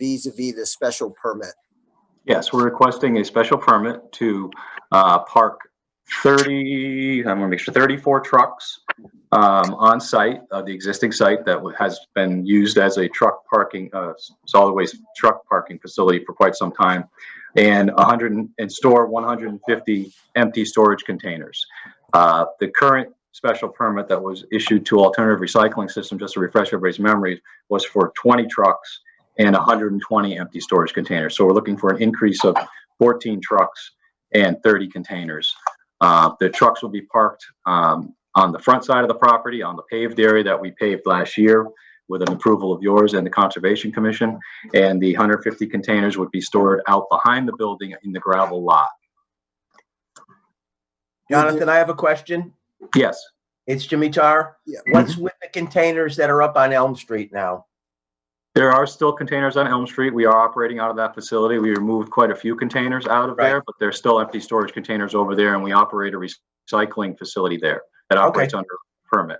vis-a-vis the special permit? Yes, we're requesting a special permit to park 34 trucks on site, the existing site that has been used as a truck parking, solid waste truck parking facility for quite some time, and store 150 empty storage containers. The current special permit that was issued to Alternative Recycling System, just to refresh everybody's memories, was for 20 trucks and 120 empty storage containers. So we're looking for an increase of 14 trucks and 30 containers. The trucks will be parked on the front side of the property, on the paved area that we paved last year with an approval of yours and the Conservation Commission. And the 150 containers would be stored out behind the building in the gravel lot. Jonathan, I have a question. Yes. It's Jimmy Tar. Yeah. What's with the containers that are up on Elm Street now? There are still containers on Elm Street. We are operating out of that facility. We removed quite a few containers out of there, but there's still empty storage containers over there, and we operate a recycling facility there that operates under permit.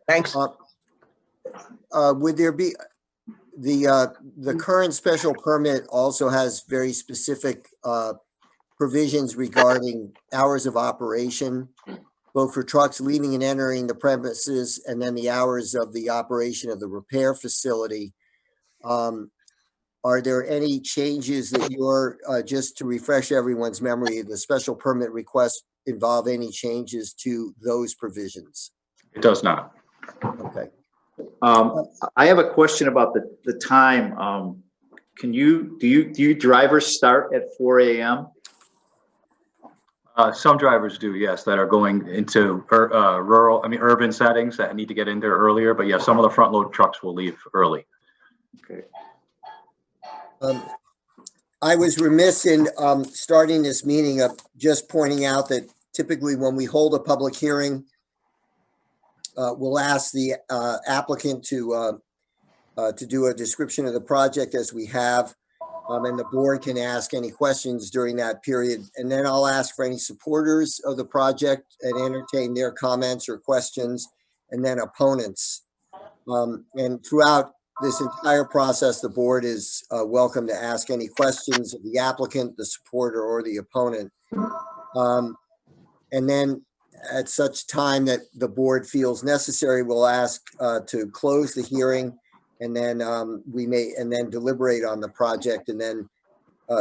Thanks. Would there be the current special permit also has very specific provisions regarding hours of operation, both for trucks leaving and entering the premises, and then the hours of the operation of the repair facility. Are there any changes that you're, just to refresh everyone's memory, the special permit request involve any changes to those provisions? It does not. Okay. I have a question about the time. Do you drivers start at 4 a.m.? Some drivers do, yes, that are going into urban settings that need to get in there earlier. But yeah, some of the front load trucks will leave early. Okay. I was remiss in starting this meeting of just pointing out that typically when we hold a public hearing, we'll ask the applicant to do a description of the project as we have. And the board can ask any questions during that period. And then I'll ask for any supporters of the project and entertain their comments or questions, and then opponents. And throughout this entire process, the board is welcome to ask any questions of the applicant, the supporter, or the opponent. And then at such time that the board feels necessary, we'll ask to close the hearing, and then then deliberate on the project, and then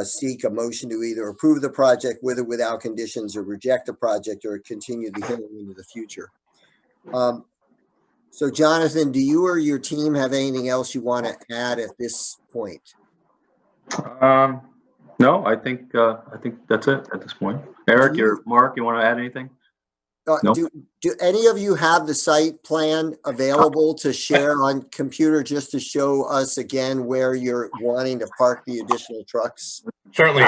seek a motion to either approve the project with or without conditions, or reject the project, or continue the hearing into the future. So Jonathan, do you or your team have anything else you want to add at this point? No, I think that's it at this point. Eric or Mark, you want to add anything? Nope. Do any of you have the site plan available to share on computer, just to show us again where you're wanting to park the additional trucks? Certainly.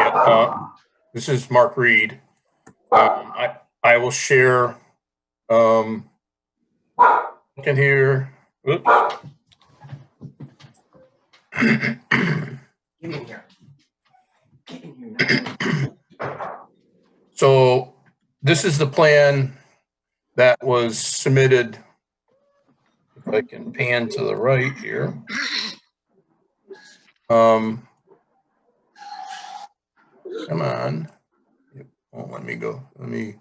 This is Mark Reed. I will share. Look in here. Oops. Get in here. Get in here now. So this is the plan that was submitted. If I can pan to the right here. Come on. It won't let me go. Let me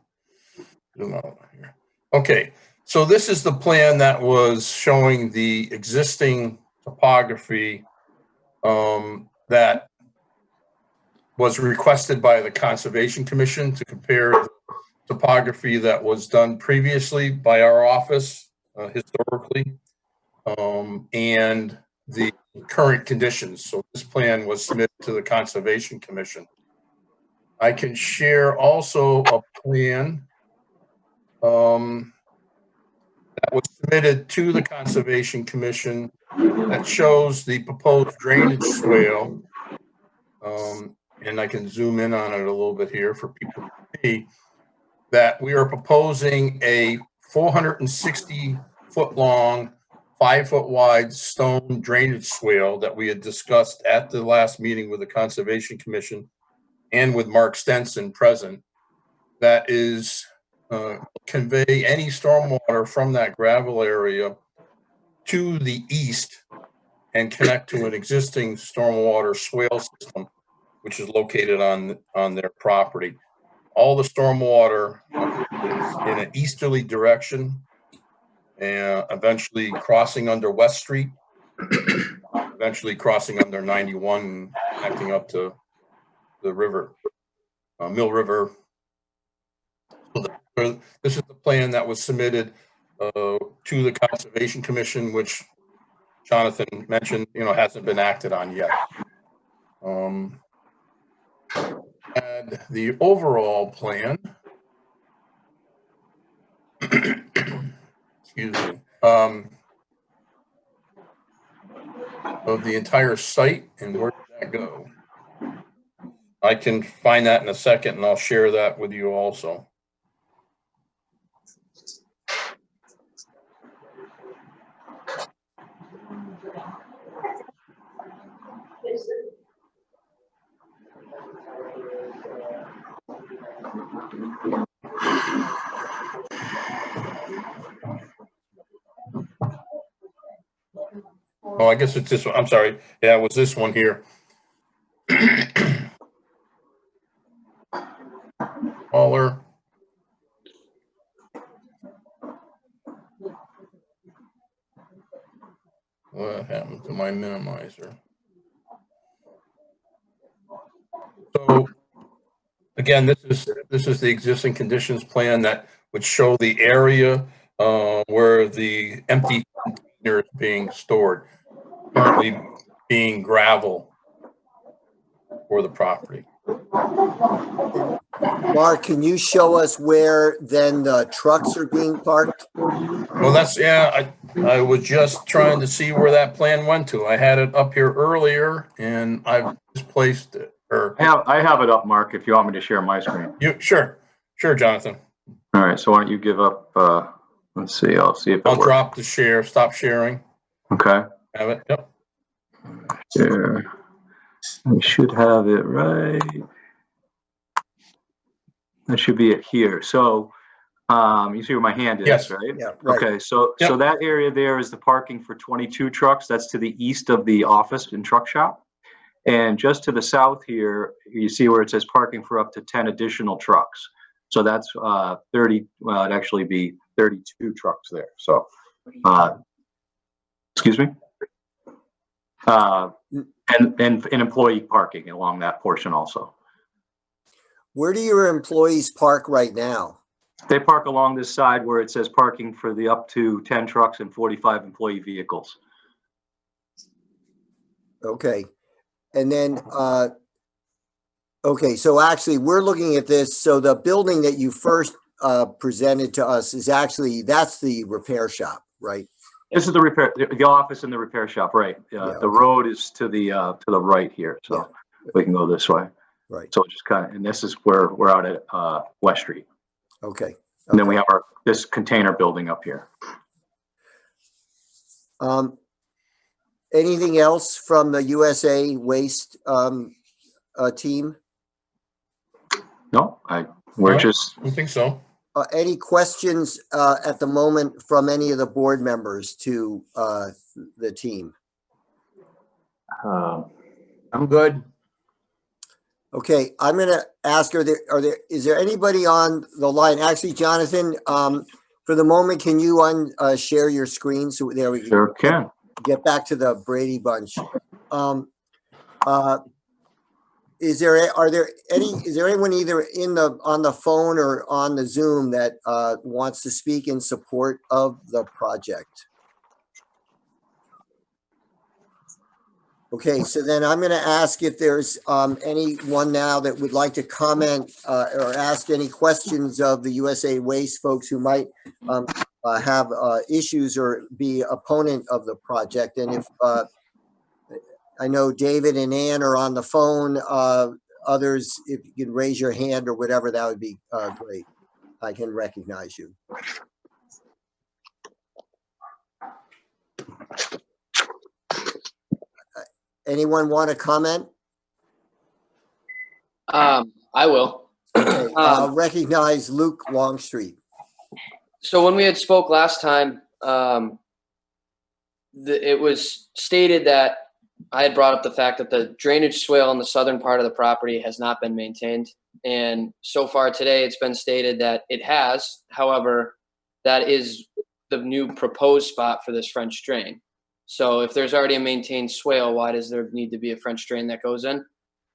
zoom out here. Okay. So this is the plan that was showing the existing topography that was requested by the Conservation Commission to compare the topography that was done previously by our office historically and the current conditions. So this plan was submitted to the Conservation Commission. I can share also a plan that was submitted to the Conservation Commission that shows the proposed drainage swale. And I can zoom in on it a little bit here for people to see that we are proposing a 460-foot long, 5-foot wide stone drainage swale that we had discussed at the last meeting with the Conservation Commission and with Mark Stenson present, that is convey any stormwater from that gravel area to the east and connect to an existing stormwater swale system, which is located on their property. All the stormwater is in an easterly direction and eventually crossing under West Street, eventually crossing under 91, connecting up to the river, Mill River. So this is the plan that was submitted to the Conservation Commission, which Jonathan mentioned, hasn't been acted on yet. And the overall plan, excuse me, of the entire site, and where did that go? I can find that in a second, and I'll share that with you also. Oh, I guess it's this one. I'm sorry. Yeah, it was this one here. Smaller. What happened to my minimizer? So again, this is the existing conditions plan that would show the area where the empty container is being stored, currently being gravel for the property. Mark, can you show us where then the trucks are being parked? Well, I was just trying to see where that plan went to. I had it up here earlier and I've misplaced it. I have it up, Mark, if you want me to share my screen. Sure, Jonathan. All right, so why don't you give up, let's see, I'll see if it I'll works. drop the share, stop sharing. Okay. Have it, yep. There. I should have it right. That should be it here. So, you see where my hand is, Yes. right? Yeah, right. Okay, so Yep. that area there is the parking for 22 trucks. That's to the east of the office and truck shop. And just to the south here, you see where it says parking for up to 10 additional trucks. So that's 30, well, it'd actually be 32 trucks there. So, excuse me? And employee parking along that portion also. Where do your employees park right now? They park along this side where it says parking for the up to 10 trucks and 45 employee vehicles. Okay. And then, okay, so actually we're looking at this. So the building that you first presented to us is actually, that's the repair shop, right? This is the office and the repair shop, right? Yeah, The okay. road is to the right here, so Yeah. we can go this way. Right. So just kind of, and this is where we're out at West Street. Okay. And then we have this container building up here. Anything else from the USA Waste team? No, we're No. just, I think so. Any questions at the moment from any of the board members to the team? I'm good. Okay, I'm going to ask, is there anybody on the line? Actually, Jonathan, for the moment, can you share your screen? So there we go. sure can. Get back to the Brady Bunch. Is there anyone either on the phone or on the Zoom that wants to speak in support of the project? Okay, so then I'm going to ask if there's anyone now that would like to comment or ask any questions of the USA Waste folks who might have issues or be opponent of the project. And if I know David and Ann are on the phone, others, if you can raise your hand or whatever, that would be great. I can recognize you. Anyone want to comment? I will. Okay, I'll recognize Luke Longstreet. So when we had spoke last time, it was stated that I had brought up the fact that the drainage swale in the southern part of the property has not been maintained. And so far today, it's been stated that it has. However, that is the new proposed spot for this French drain. So if there's already a maintained swale, why does there need to be a French drain that goes in?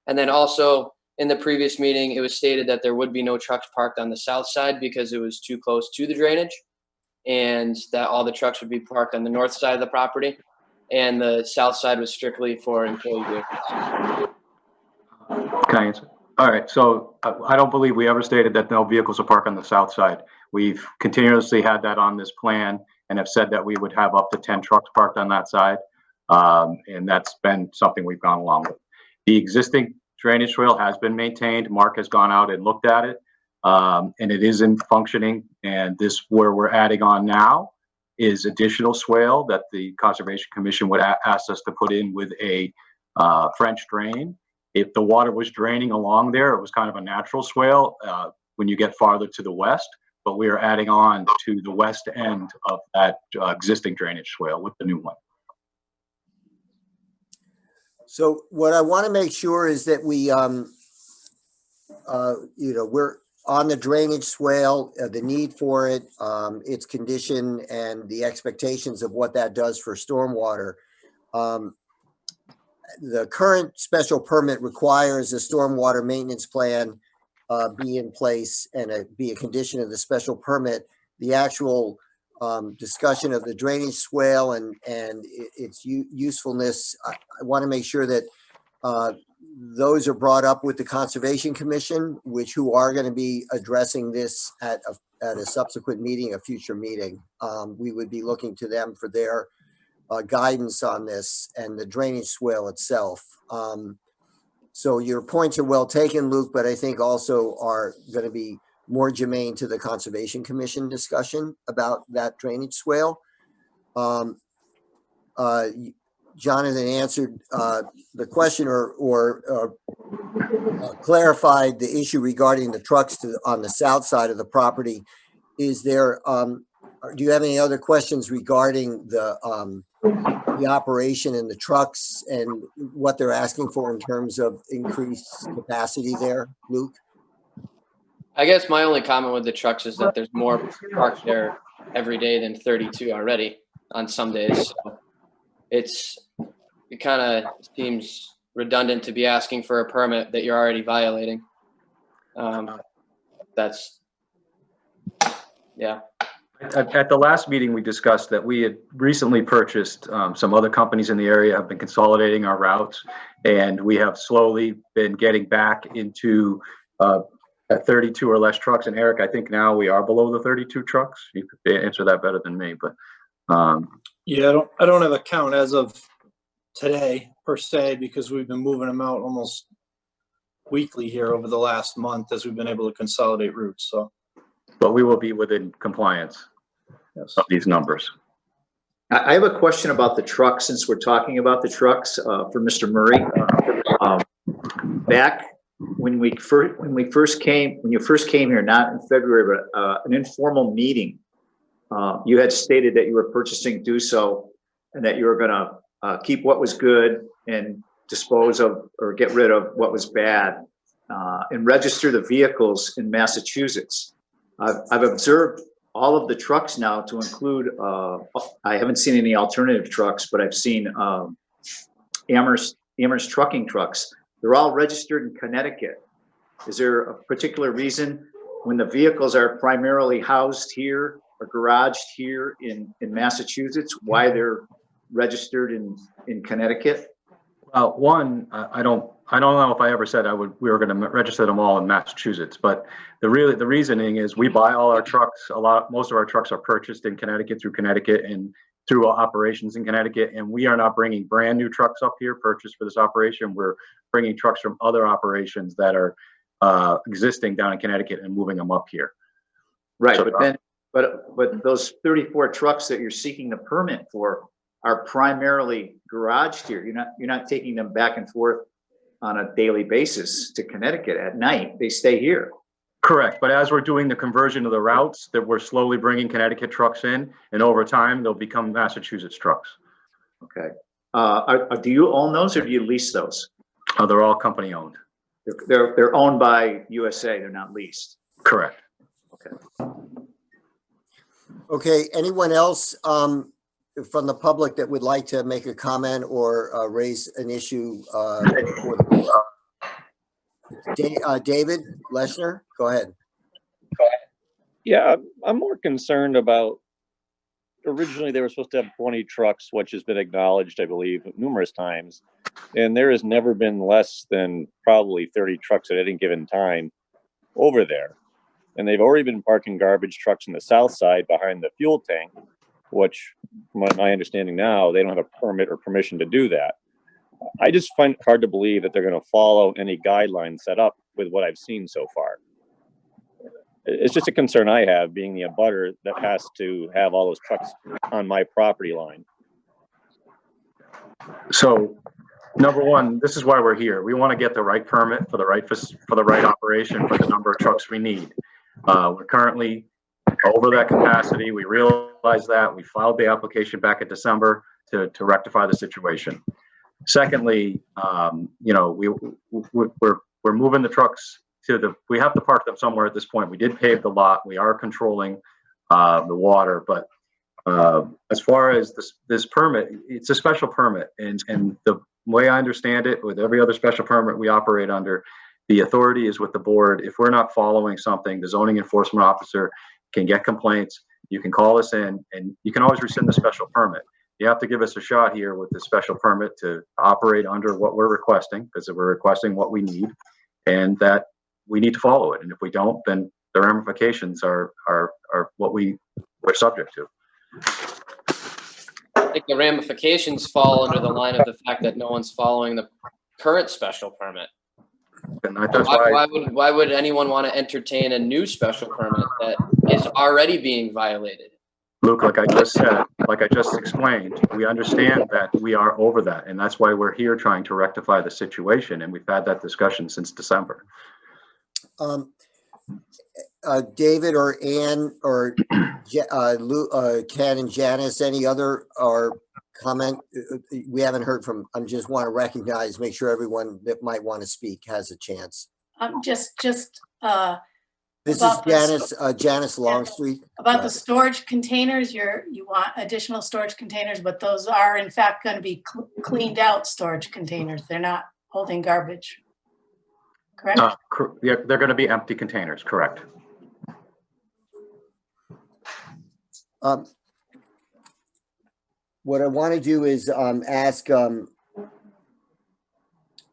And then also in the previous meeting, it was stated that there would be no trucks parked on the south side because it was too close to the drainage, and that all the trucks would be parked on the north side of the property, and the south side was strictly for employee vehicles. Can I answer? All right, so I don't believe we ever stated that no vehicles are parked on the south side. We've continuously had that on this plan and have said that we would have up to 10 trucks parked on that side. And that's been something we've gone along with. The existing drainage swale has been maintained. Mark has gone out and looked at it, and it is in functioning. And this, where we're adding on now, is additional swale that the Conservation Commission would ask us to put in with a French drain. If the water was draining along there, it was kind of a natural swale when you get farther to the west, but we are adding on to the west end of that existing drainage swale with the new one. So what I want to make sure is that we, we're on the drainage swale, the need for it, its condition, and the expectations of what that does for stormwater. The current special permit requires a stormwater maintenance plan be in place and be a condition of the special permit. The actual discussion of the drainage swale and its usefulness, I want to make sure that those are brought up with the Conservation Commission, who are going to be addressing this at a subsequent meeting, a future meeting. We would be looking to them for their guidance on this and the drainage swale itself. So your points are well taken, Luke, but I think also are going to be more germane to the Conservation Commission discussion about that drainage swale. Jonathan answered the question or clarified the issue regarding the trucks on the south side of the property. Is there, do you have any other questions regarding the operation and the trucks and what they're asking for in terms of increased capacity there, Luke? I guess my only comment with the trucks is that there's more parked there every day than 32 already on some days. So it kind of seems redundant to be asking for a permit that you're already violating. Yeah. At the last meeting, we discussed that we had recently purchased some other companies in the area, have been consolidating our routes, and we have slowly been getting back into 32 or less trucks. And Eric, I think now we are below the 32 trucks. You could answer that better than me, but yeah, I don't have a count as of today per se, because we've been moving them out almost weekly here over the last month as we've been able to consolidate routes. So, but we will be within compliance of these numbers. I have a question about the trucks, since we're talking about the trucks, for Mr. Murray. Back when you first came here, not in February, but an informal meeting, you had stated that you were purchasing Duso and that you were going to keep what was good and dispose of or get rid of what was bad, and register the vehicles in Massachusetts. I've observed all of the trucks now to include, I haven't seen any alternative trucks, but I've seen Amherst trucking trucks. They're all registered in Connecticut. Is there a particular reason when the vehicles are primarily housed here or garaged here in Massachusetts, why they're registered in Connecticut? One, I don't know if I ever said we were going to register them all in Massachusetts, but the reasoning is we buy all our trucks. Most of our trucks are purchased in Connecticut through Connecticut and through operations in Connecticut, and we are not bringing brand new trucks up here purchased for this operation. We're bringing trucks from other operations that are existing down in Connecticut and moving them up here. Right, so, but those 34 trucks that you're seeking the permit for are primarily garaged here. You're not taking them back and forth on a daily basis to Connecticut at night. They stay here. Correct. But as we're doing the conversion of the routes, that we're slowly bringing Connecticut trucks in, and over time they'll become Massachusetts trucks. Okay. Do you own those or do you lease those? They're all company owned. They're owned by USA. They're not leased. Correct. Okay, anyone else from the public that would like to make a comment or raise an issue? For the board? David Leshner, go ahead. Yeah, I'm more concerned about, originally they were supposed to have 20 trucks, which has been acknowledged, I believe, numerous times. And there has never been less than probably 30 trucks at any given time over there. And they've already been parking garbage trucks on the south side behind the fuel tank, which, from my understanding now, they don't have a permit or permission to do that. I just find it hard to believe that they're going to follow any guidelines set up with what I've seen so far. It's just a concern I have, being the abutter that has to have all those trucks on my property line. So, number one, this is why we're here. We want to get the right permit for the right operation for the number of trucks we need. We're currently over that capacity. We realize that. We filed the application back in December to rectify the situation. Secondly, we're moving the trucks we have to park them somewhere at this point. We did pave the lot. We are controlling the water, but as far as this permit, it's a special permit, and the way I understand it, with every other special permit we operate under, the authority is with the board. If we're not following something, the zoning enforcement officer can get complaints. You can call us in, and you can always rescind the special permit. You have to give us a shot here with the special permit to operate under what we're requesting, because we're requesting what we need, and that we need to follow it. And if we don't, then the ramifications are what we're subject to. I think the ramifications fall under the line of the fact that no one's following the current special permit. And that's why Why would anyone want to entertain a new special permit that is already being violated? Luke, like I just said, like I just explained, we understand that we are over that, and that's why we're here trying to rectify the situation, and we've had that discussion since December. David or Ann or Ken and Janice, any other or comment? We haven't heard from. I just want to recognize, make sure everyone that might want to speak has a chance. Just This is about Janice Longstreet. about the storage containers. You want additional storage containers, but those are in fact going to be cleaned out storage containers. They're not holding garbage. Correct? Yeah, they're going to be empty containers, correct? What I want to do is ask the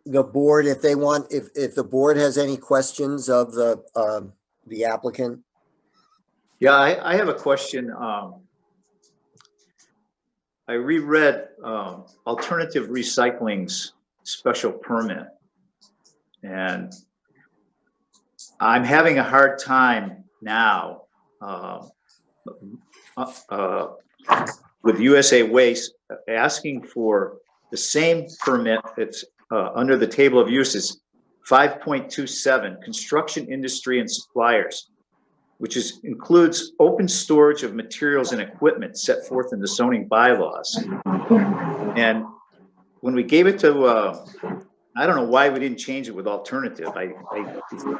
board if they want, if the board has any questions of the applicant. Yeah, I have a question. I reread Alternative Recycling's special permit, and I'm having a hard time now with USA Waste asking for the same permit that's under the table of uses 5.27, construction industry and suppliers, which includes open storage of materials and equipment set forth in the zoning bylaws. And when we gave it to, I don't know why we didn't change it with alternative.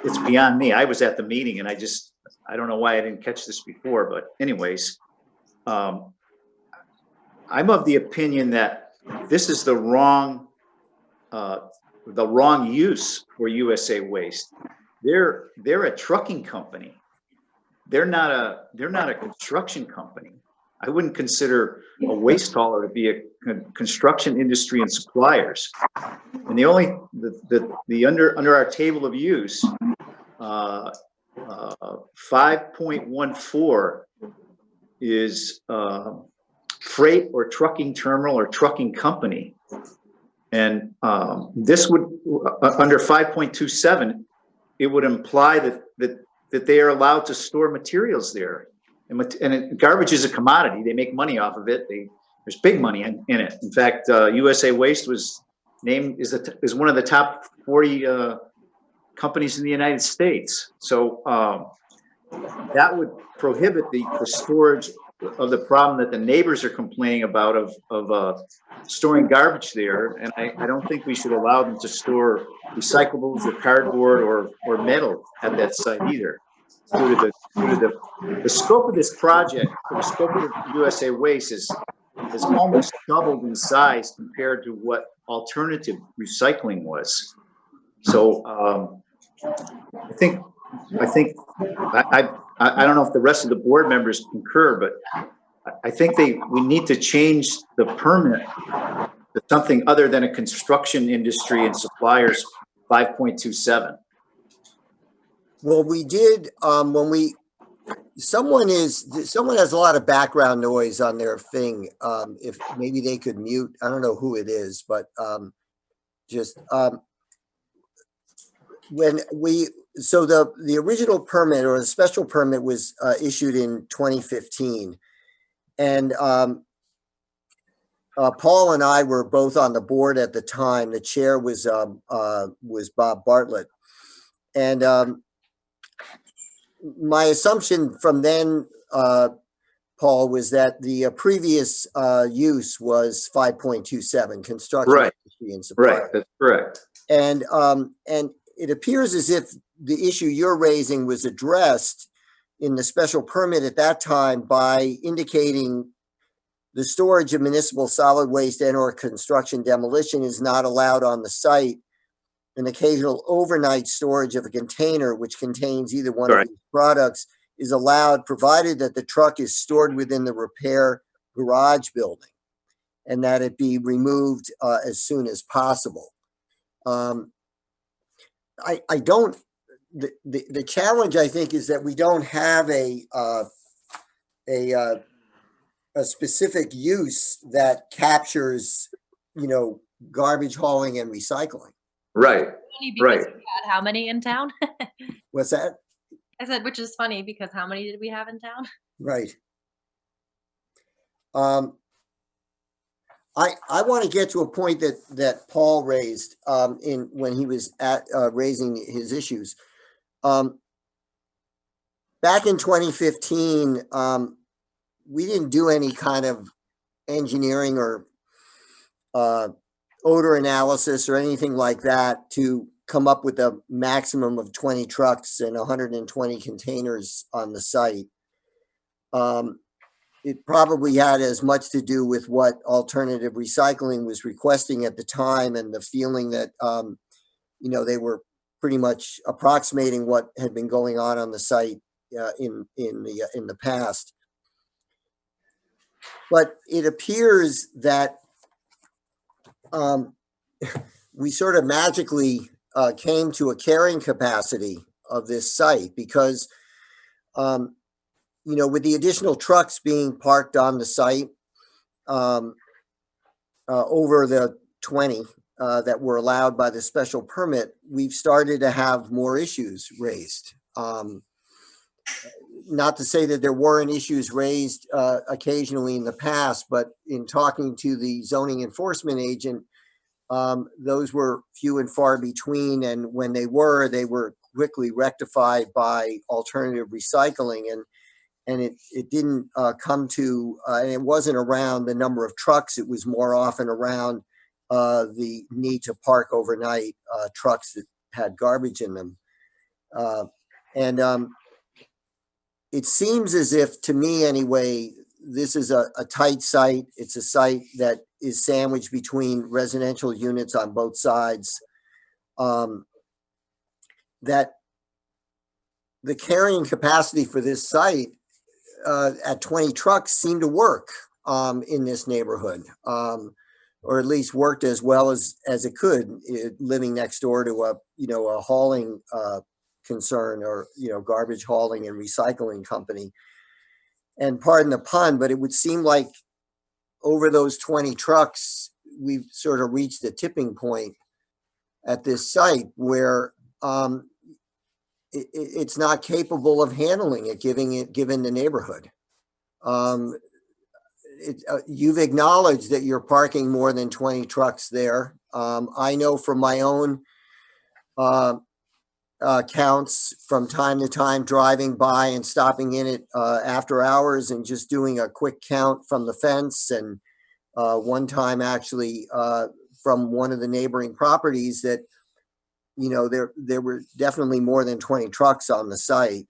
It's beyond me. I was at the meeting and I don't know why I didn't catch this before, but anyways, I'm of the opinion that this is the wrong use for USA Waste. They're a trucking company. They're not a construction company. I wouldn't consider a waste hauler to be a construction industry and suppliers. And the only under our table of use, 5.14 is freight or trucking terminal or trucking company. And this would, under 5.27, it would imply that they are allowed to store materials there. And garbage is a commodity. They make money off of it. There's big money in it. In fact, USA Waste was named is one of the top 40 companies in the United States. So that would prohibit the storage the problem that the neighbors are complaining about of storing garbage there. And I don't think we should allow them to store recyclables or cardboard or metal at that site either. Due to the scope of this project, the scope of USA Waste is almost doubled in size compared to what alternative recycling was. So I don't know if the rest of the board members concur, but I think we need to change the permit to something other than a construction industry and suppliers 5.27. Well, we did, someone has a lot of background noise on their thing. If maybe they could mute, I don't know who it is, but so the original permit or the special permit was issued in 2015. And Paul and I were both on the board at the time. The chair was Bob Bartlett. And my assumption from then, Paul, was that the previous use was 5.27 construction Right. industry and supply. Right, that's correct. And it appears as if the issue you're raising was addressed in the special permit at that time by indicating the storage of municipal solid waste and or construction demolition is not allowed on the site. An occasional overnight storage of a container which contains either one of these products is allowed, provided that the truck is stored within the repair garage building and that it be removed as soon as possible. I don't, the challenge I think is that we don't have a specific use that captures, garbage hauling and recycling. Right. Funny because Right. we had how many in town? What's that? I said, which is funny because how many did we have in town? Right. I want to get to a point that Paul raised when he was raising his issues. Back in 2015, we didn't do any kind of engineering or odor analysis or anything like that to come up with a maximum of 20 trucks and 120 containers on the site. It probably had as much to do with what alternative recycling was requesting at the time and the feeling that, they were pretty much approximating what had been going on the site in the past. But it appears that we sort of magically came to a carrying capacity of this site because, with the additional trucks being parked on the site over the 20 that were allowed by the special permit, we've started to have more issues raised. Not to say that there weren't issues raised occasionally in the past, but in talking to the zoning enforcement agent, those were few and far between. And when they were quickly rectified by alternative recycling. And it didn't come to, and it wasn't around the number of trucks. It was more often around the need to park overnight trucks that had garbage in them. It seems as if, to me anyway, this is a tight site. It's a site that is sandwiched between residential units on both sides. That the carrying capacity for this site at 20 trucks seemed to work in this neighborhood, or at least worked as well as it could, living next door to a hauling concern or, garbage hauling and recycling company. And pardon the pun, but it would seem like over those 20 trucks, we've sort of reached a tipping point at this site where it's not capable of handling it, given the neighborhood. You've acknowledged that you're parking more than 20 trucks there. I know from my own counts from time to time, driving by and stopping in it after hours and just doing a quick count from the fence. And one time actually from one of the neighboring properties that, you know, there were definitely more than 20 trucks on the site.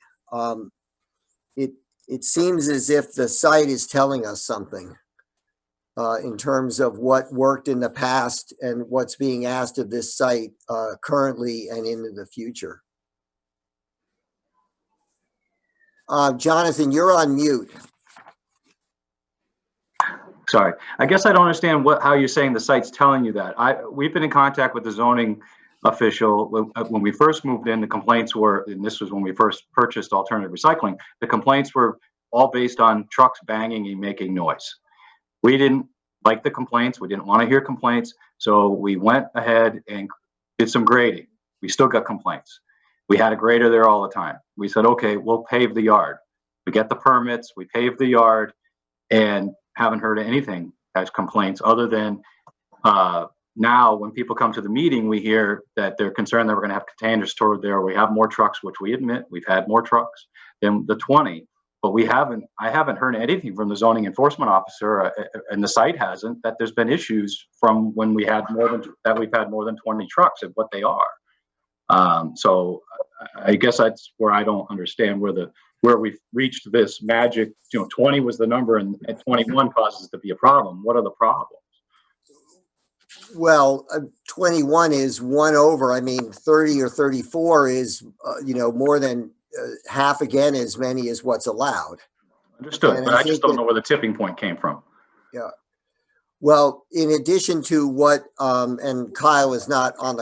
It seems as if the site is telling us something in terms of what worked in the past and what's being asked of this site currently and into the future. Jonathan, you're on mute. Sorry, I guess I don't understand how you're saying the site's telling you that. We've been in contact with the zoning official. When we first moved in, the complaints were, and this was when we first purchased alternative recycling, the complaints were all based on trucks banging and making noise. We didn't like the complaints. We didn't want to hear complaints. So we went ahead and did some grading. We still got complaints. We had a grader there all the time. We said, okay, we'll pave the yard. We get the permits, we pave the yard, and haven't heard anything as complaints other than now when people come to the meeting, we hear that they're concerned that we're going to have containers stored there. We have more trucks, which we admit we've had more trucks than the 20, but I haven't heard anything from the zoning enforcement officer and the site hasn't, that there's been issues from when we've had more than 20 trucks and what they are. So I guess that's where I don't understand where we've reached this magic, 20 was the number and 21 causes it to be a problem. What are the problems? Well, 21 is one over. I mean, 30 or 34 is, more than half again as many as what's allowed. Understood, And but I just don't know where the tipping point came from. Yeah. Well, in addition to what, and Kyle is not on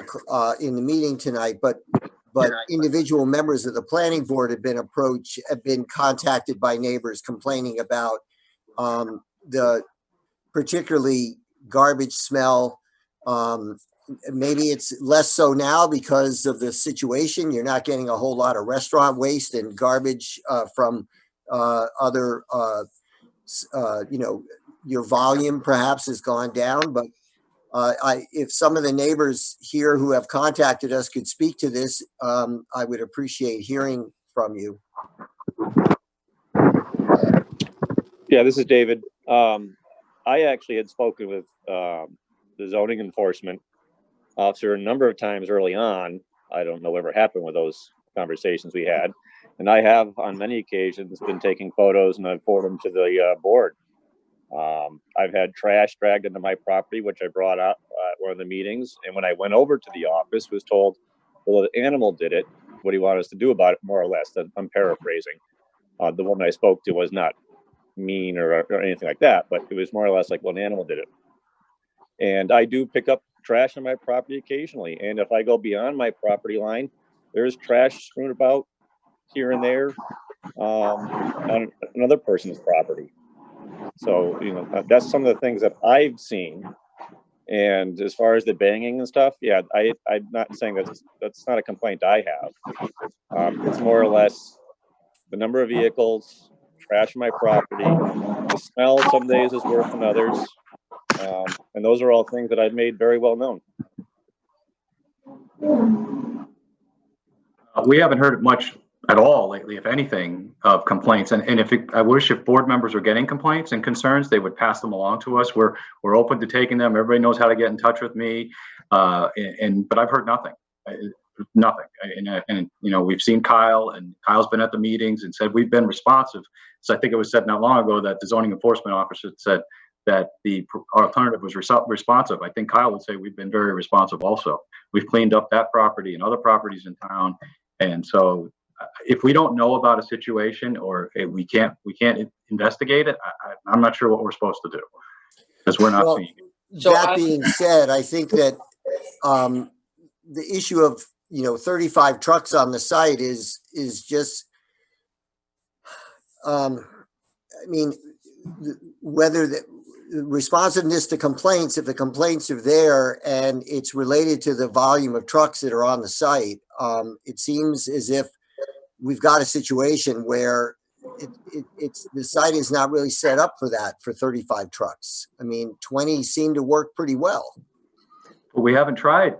in the meeting tonight, but individual members of the planning board have been contacted by neighbors complaining about the particularly garbage smell. Maybe it's less so now because of the situation. You're not getting a whole lot of restaurant waste and garbage from other, your volume perhaps has gone down, but if some of the neighbors here who have contacted us could speak to this, I would appreciate hearing from you. Yeah, this is David. I actually had spoken with the zoning enforcement officer a number of times early on. I don't know whatever happened with those conversations we had. And I have on many occasions been taking photos and I've forwarded them to the board. I've had trash dragged into my property, which I brought up at one of the meetings. And when I went over to the office, was told, well, the animal did it. What do you want us to do about it? More or less. I'm paraphrasing. The woman I spoke to was not mean or anything like that, but it was more or less like, well, an animal did it. And I do pick up trash on my property occasionally. And if I go beyond my property line, there's trash strewn about here and there on another person's property. So, that's some of the things that I've seen. And as far as the banging and stuff, yeah, I'm not saying that's not a complaint I have. It's more or less the number of vehicles, trash on my property, the smell some days is worse than others. And those are all things that I've made very well known. We haven't heard much at all lately, if anything, of complaints. And I wish if board members are getting complaints and concerns, they would pass them along to us. We're open to taking them. Everybody knows how to get in touch with me. But I've heard nothing. Nothing. And we've seen Kyle, and Kyle's been at the meetings and said we've been responsive. So I think it was said not long ago that the zoning enforcement officer said that the alternative was responsive. I think Kyle would say we've been very responsive also. We've cleaned up that property and other properties in town. And so if we don't know about a situation or if we can't investigate it, I'm not sure what we're supposed to do because we're not seeing it. So that being said, I think that the issue of 35 trucks on the site is just whether the responsiveness to complaints, if the complaints are there and it's related to the volume of trucks that are on the site, it seems as if we've got a situation where the site is not really set up for that for 35 trucks. I mean, 20 seem to work pretty well. But we haven't tried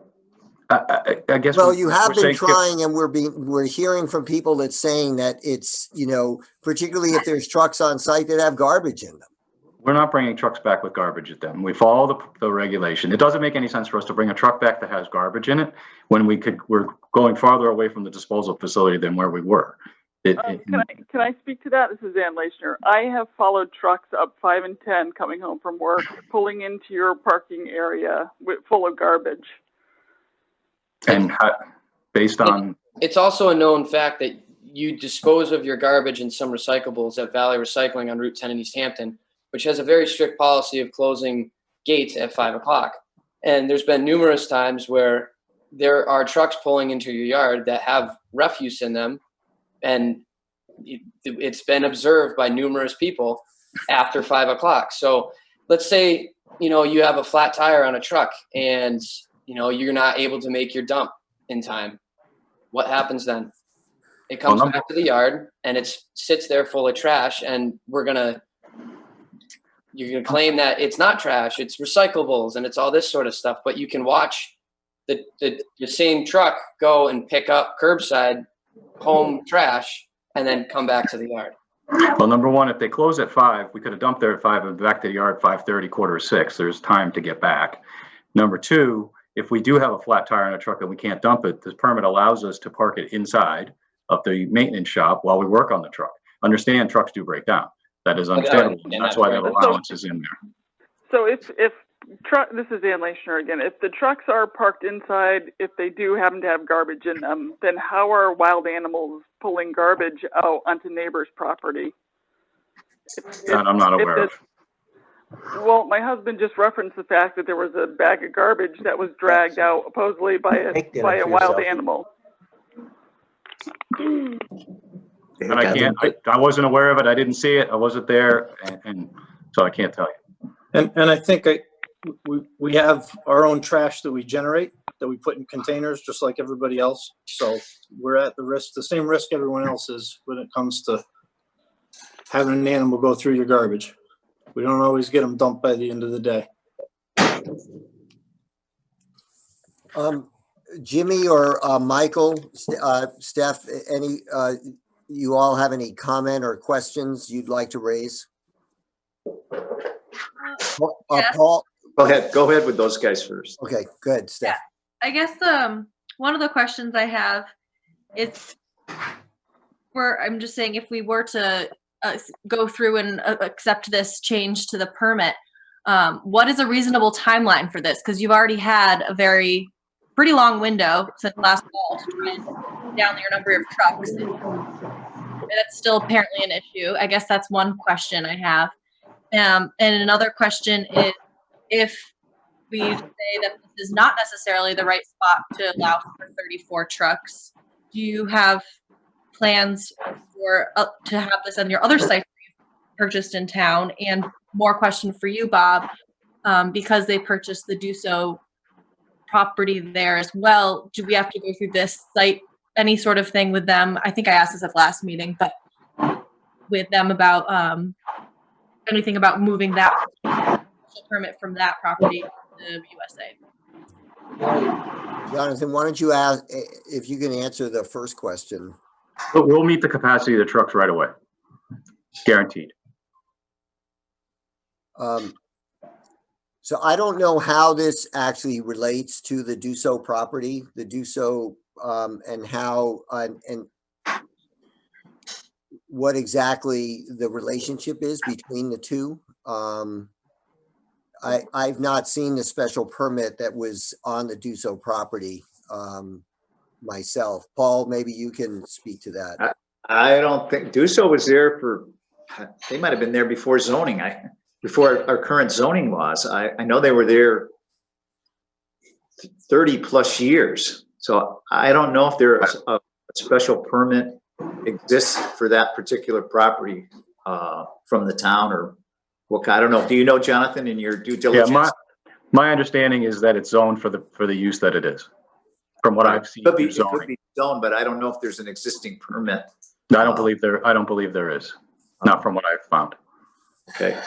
I guess. Well, you have we're been saying- trying and we're hearing from people that's saying that it's, particularly if there's trucks on site that have garbage in them. We're not bringing trucks back with garbage at them. We follow the regulation. It doesn't make any sense for us to bring a truck back that has garbage in it when we're going farther away from the disposal facility than where we were. Can I speak to that? This is Ann Leichner. I have followed trucks up 5 and 10 coming home from work, pulling into your parking area full of garbage. And based on, It's also a known fact that you dispose of your garbage in some recyclables at Valley Recycling on Route 10 in East Hampton, which has a very strict policy of closing gates at 5 o'clock. And there's been numerous times where there are trucks pulling into your yard that have refuse in them. And it's been observed by numerous people after 5 o'clock. So let's say, you have a flat tire on a truck and, you're not able to make your dump in time. What happens then? It comes back to the yard and it sits there full of trash, and you're gonna claim that it's not trash, it's recyclables and it's all this sort of stuff. But you can watch the same truck go and pick up curbside home trash and then come back to the yard. well, number one, if they close at 5, we could have dumped there at 5 and back to the yard 5:30, 5:45. There's time to get back. Number two, if we do have a flat tire on a truck and we can't dump it, this permit allows us to park it inside of the maintenance shop while we work on the truck. Understand, trucks do break down. That is understandable. That's why that allowance is in there. So this is Ann Leichner again. If the trucks are parked inside, if they do happen to have garbage in them, then how are wild animals pulling garbage out onto neighbors' property? That I'm not aware of. Well, my husband just referenced the fact that there was a bag of garbage that was dragged out supposedly by Make dinner a for wild yourself. animal. And I wasn't aware of it. I didn't see it. I wasn't there, and so I can't tell you. And I think we have our own trash that we generate, that we put in containers, just like everybody else. So we're at the same risk everyone else is when it comes to having an animal go through your garbage. We don't always get them dumped by the end of the day. Jimmy or Michael, Steph, you all have any comment or questions you'd like to raise? Yeah. Paul? Go ahead with those guys first. Okay, good, Steph. I guess one of the questions I have is, I'm just saying, if we were to go through and accept this change to the permit, what is a reasonable timeline for this? Because you've already had a pretty long window since last fall to try and cut down your number of trucks. And that's still apparently an issue. I guess that's one question I have. And another question is, if we say that this is not necessarily the right spot to allow for 34 trucks, do you have plans for to have this on your other sites purchased in town? And more question for you, Bob, because they purchased the Duso property there as well, do we have to go through this site, any sort of thing with them? I think I asked this at last meeting, but with them about anything about moving that permit from that property to USA. Jonathan, why don't you ask if you can answer the first question? But we'll meet the capacity of the trucks right away. Guaranteed. So I don't know how this actually relates to the Duso property, the Duso, and how, and what exactly the relationship is between the two. I've not seen the special permit that was on the Duso property myself. Paul, maybe you can speak to that. I don't think Duso was there they might have been there before zoning. Before our current zoning laws. I know they were there 30 plus years. So I don't know if there's a special permit exists for that particular property from the town or what. I don't know. Do you know, Jonathan, in your due diligence? Yeah, my understanding is that it's zoned for the use that it is. From what I've seen, it could zoning. be zoned, but I don't know if there's an existing permit. I don't believe there is. Not from what I've found. Okay.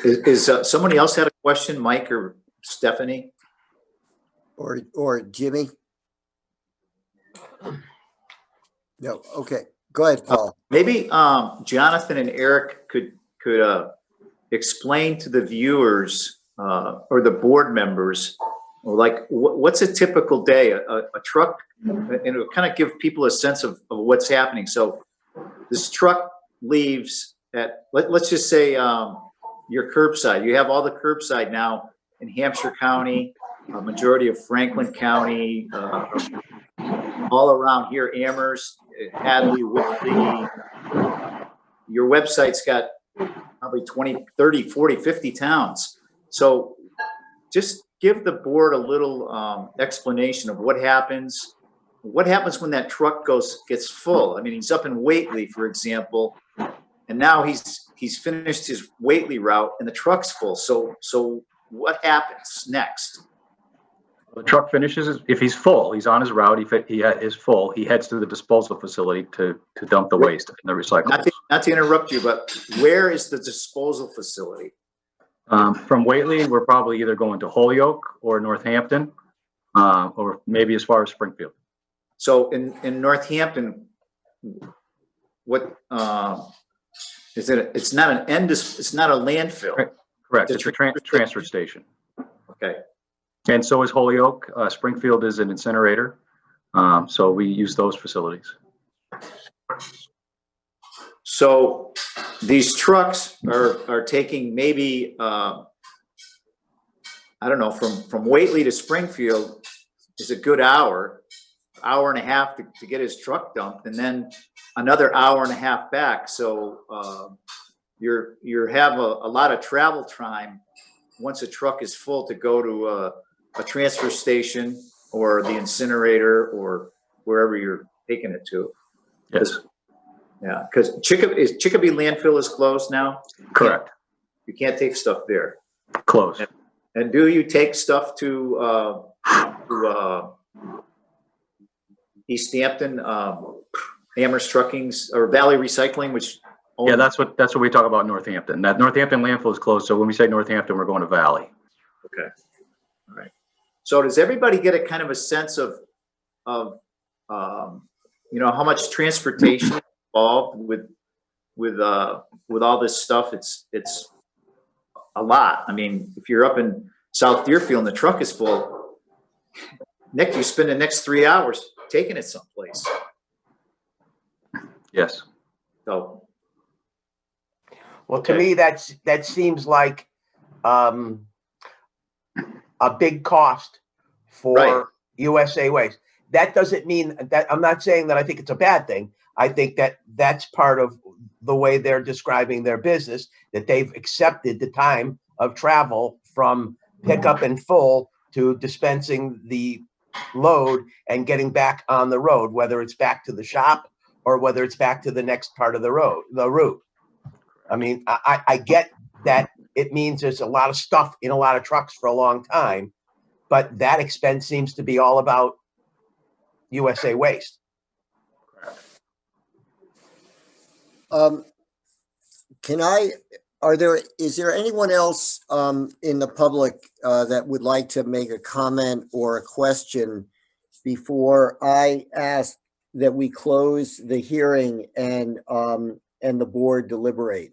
Is somebody else had a question, Mike or Stephanie? or Jimmy? No, okay, go ahead, Paul. Maybe Jonathan and Eric could explain to the viewers or the board members, like what's a typical day? A truck, and it'll kind of give people a sense of what's happening. So this truck leaves at let's just say your curbside. You have all the curbside now in Hampshire County, a majority of Franklin County, all around here, Amherst, Hadley, Whitley. Your website's got probably 20, 30, 40, 50 towns. So just give the board a little explanation of what happens when that truck gets full. I mean, he's up in Whately, for example, and now he's finished his Whately route and the truck's full. So what happens next? The truck finishes, if he's full, he's on his route, he is full, he heads to the disposal facility to dump the waste and the recyclables. Not to interrupt you, but where is the disposal facility? From Whately, we're probably either going to Holyoke or Northampton, or maybe as far as Springfield. So in Northampton, what is it? It's not it's not a landfill. Correct. It's a transfer station. Okay. And so is Holyoke. Springfield is an incinerator. So we use those facilities. So these trucks are taking maybe, I don't know, from Whately to Springfield is a good hour and a half to get his truck dumped, and then another hour and a half back. So you have a lot of travel time once a truck is full to go to a transfer station or the incinerator or wherever you're taking it to. Yes. Yeah, because Chicopee landfill is closed now. Correct. You can't take stuff there. Close. And do you take stuff to East Hampton, Amherst Trucking's or Valley Recycling, which Yeah, that's what we talk about in Northampton. That Northampton landfill is closed. So when we say Northampton, we're going to Valley. Okay. All right. So does everybody get a kind of a sense of how much transportation involved with all this stuff? It's a lot. I mean, if you're up in South Deerfield and the truck is full, Nick, you spend the next 3 hours taking it someplace. Yes. So, Well, to me, that seems like a big cost for Right. USA Waste. That doesn't mean that I'm not saying that I think it's a bad thing. I think that that's part of the way they're describing their business, that they've accepted the time of travel from pickup and full to dispensing the load and getting back on the road, whether it's back to the shop or whether it's back to the next part of the route. I mean, I get that it means there's a lot of stuff in a lot of trucks for a long time, but that expense seems to be all about USA Waste. Is there anyone else in the public that would like to make a comment or a question before I ask that we close the hearing and the board deliberate?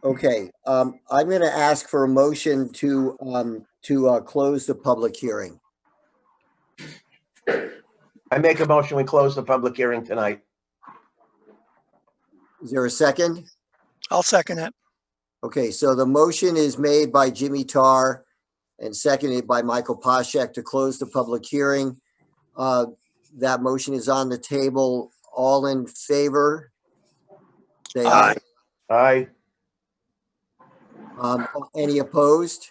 Okay, I'm going to ask for a motion to close the public hearing. I make a motion, we close the public hearing tonight. Is there a second? I'll second it. Okay, so the motion is made by Jimmy Tarr and seconded by Michael Poshak to close the public hearing. That motion is on the table. All in favor? Say aye. Aye. Any opposed?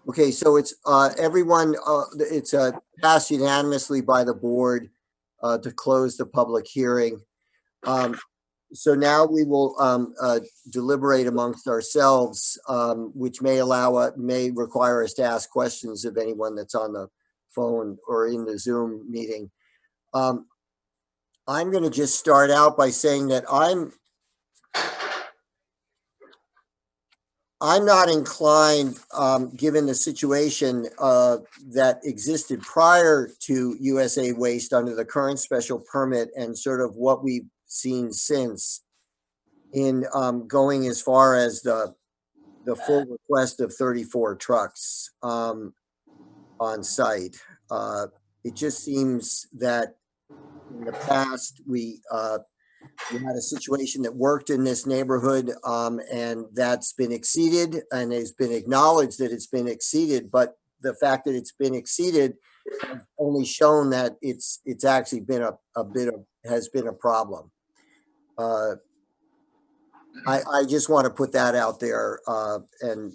Okay, so it's everyone, it's passed unanimously by the board to close the public hearing. So now we will deliberate amongst ourselves, which may require us to ask questions of anyone that's on the phone or in the Zoom meeting. I'm going to just start out by saying that I'm not inclined, given the situation that existed prior to USA Waste under the current special permit and sort of what we've seen since, in going as far as the full request of 34 trucks on site. It just seems that in the past, we had a situation that worked in this neighborhood, and that's been exceeded, and it's been acknowledged that it's been exceeded, but the fact that it's been exceeded has only shown that it's actually been has been a problem. I just want to put that out there, and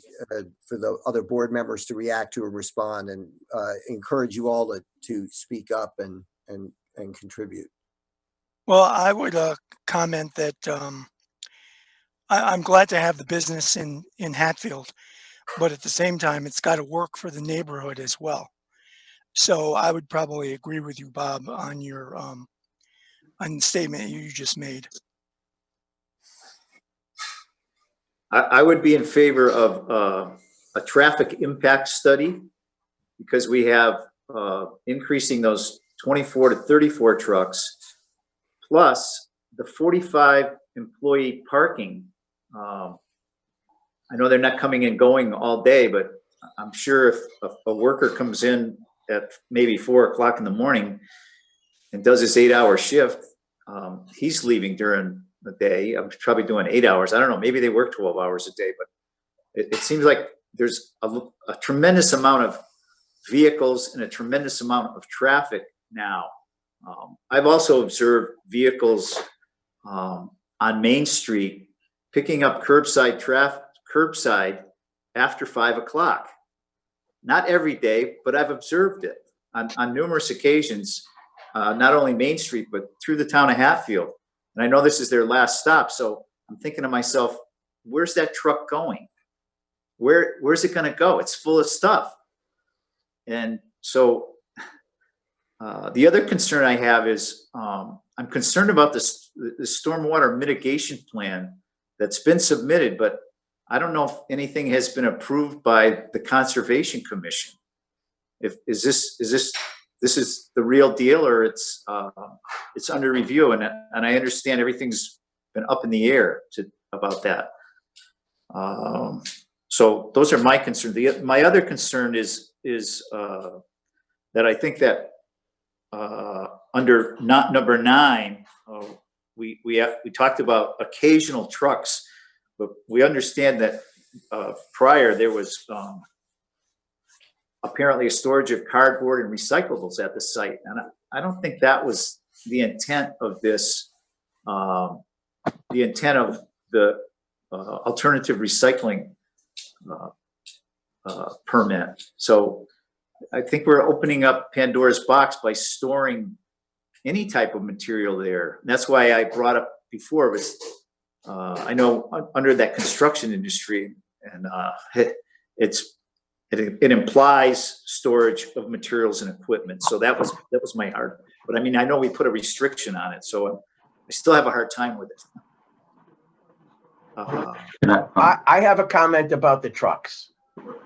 for the other board members to react to and respond, and encourage you all to speak up and contribute. Well, I would comment that I'm glad to have the business in Hatfield, but at the same time, it's got to work for the neighborhood as well. So I would probably agree with you, Bob, on your on the statement you just made. I would be in favor of a traffic impact study, because we have increasing those 24 to 34 trucks, plus the 45 employee parking. I know they're not coming and going all day, but I'm sure if a worker comes in at maybe 4 o'clock in the morning and does his 8-hour shift, he's leaving during the day. I'm probably doing 8 hours. I don't know, maybe they work 12 hours a day, but it seems like there's a tremendous amount of vehicles and a tremendous amount of traffic now. I've also observed vehicles on Main Street picking up curbside after 5 o'clock. Not every day, but I've observed it on numerous occasions, not only Main Street, but through the town of Hatfield. And I know this is their last stop, so I'm thinking to myself, where's that truck going? Where's it going to go? It's full of stuff. And so the other concern I have is I'm concerned about the stormwater mitigation plan that's been submitted, but I don't know if anything has been approved by the Conservation Commission. Is this the real deal, or it's under review? And I understand everything's been up in the air about that. So those are my concerns. My other concern is that I think that under number 9, we talked about occasional trucks, but we understand that prior there was apparently a storage of cardboard and recyclables at the site, and I don't think that was the intent of this. The intent of the alternative recycling permit. So I think we're opening up Pandora's box by storing any type of material there. And that's why I brought up before was I know under that construction industry, and it implies storage of materials and equipment. So that was my heart. But I mean, I know we put a restriction on it, so I still have a hard time with it. I have a comment about the trucks.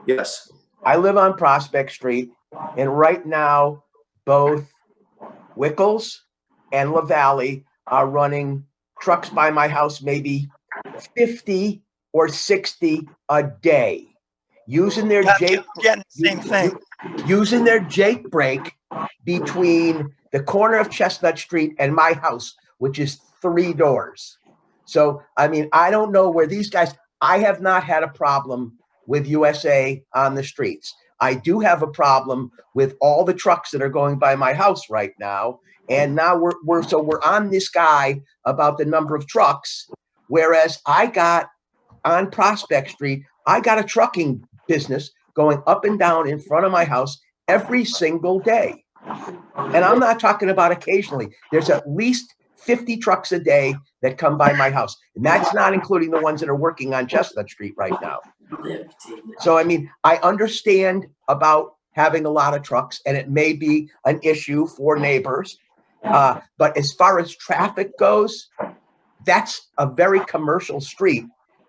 Yes. I live on Prospect Street, and right now, both Wickles and La Valley are running trucks by my house, maybe 50 or 60 a day, using their same thing. Using their Jake break between the corner of Chestnut Street and my house, which is 3 doors. So, I mean, I don't know where these guys, I have not had a problem with USA on the streets. I do have a problem with all the trucks that are going by my house right now. And now we're on this guy about the number of trucks. Whereas I got on Prospect Street, I got a trucking business going up and down in front of my house every single day. And I'm not talking about occasionally. There's at least 50 trucks a day that come by my house. And that's not including the ones that are working on Chestnut Street right now. So, I mean, I understand about having a lot of trucks, and it may be an issue for neighbors. But as far as traffic goes, that's a very commercial street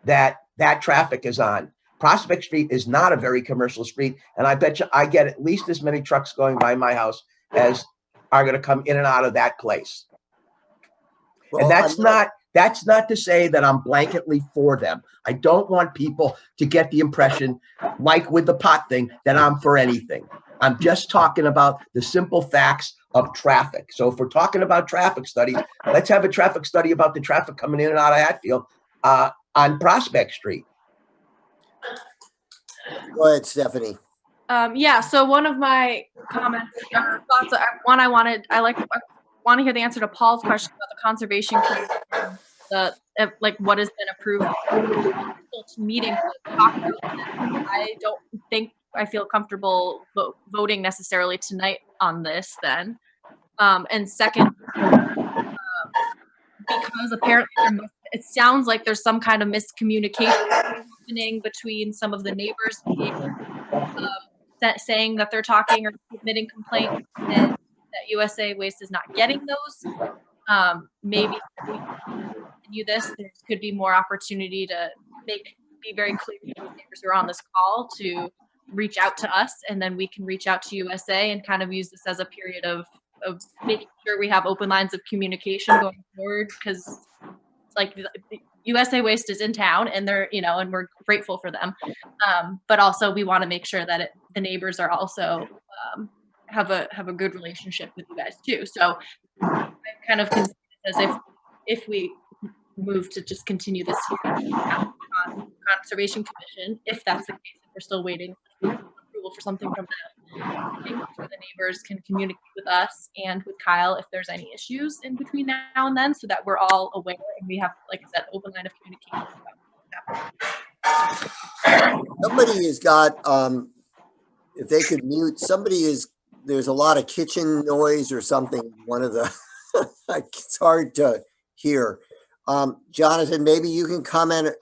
that traffic is on. Prospect Street is not a very commercial street, and I bet you I get at least as many trucks going by my house as are going to come in and out of that place. And that's not to say that I'm blanketly for them. I don't want people to get the impression, like with the pot thing, that I'm for anything. I'm just talking about the simple facts of traffic. So if we're talking about traffic studies, let's have a traffic study about the traffic coming in and out of Hatfield on Prospect Street. Go ahead, Stephanie. Yeah, so one of my comments, thoughts, I want to hear the answer to Paul's question about the conservation commission, like what has been approved. Meeting to talk about that. I don't think I feel comfortable voting necessarily tonight on this then. And second, because apparently it sounds like there's some kind of miscommunication happening between some of the neighbors saying that they're talking or submitting complaints and that USA Waste is not getting those. Maybe if we continue this, there could be more opportunity to be very clear to the neighbors who are on this call to reach out to us, and then we can reach out to USA and kind of use this as a period of making sure we have open lines of communication going forward, because like the USA Waste is in town and they're, and we're grateful for them. But also we want to make sure that the neighbors are also have a good relationship with you guys too. So I kind of consider it as if we move to just continue this on Conservation Commission, if that's the case, if we're still waiting for approval for something from them, making sure the neighbors can communicate with us and with Kyle if there's any issues in between now and then, so that we're all aware and we have, like I said, open line of communication. Somebody has got, if they could mute, there's a lot of kitchen noise or something. One of the, it's hard to hear. Jonathan, maybe you can comment,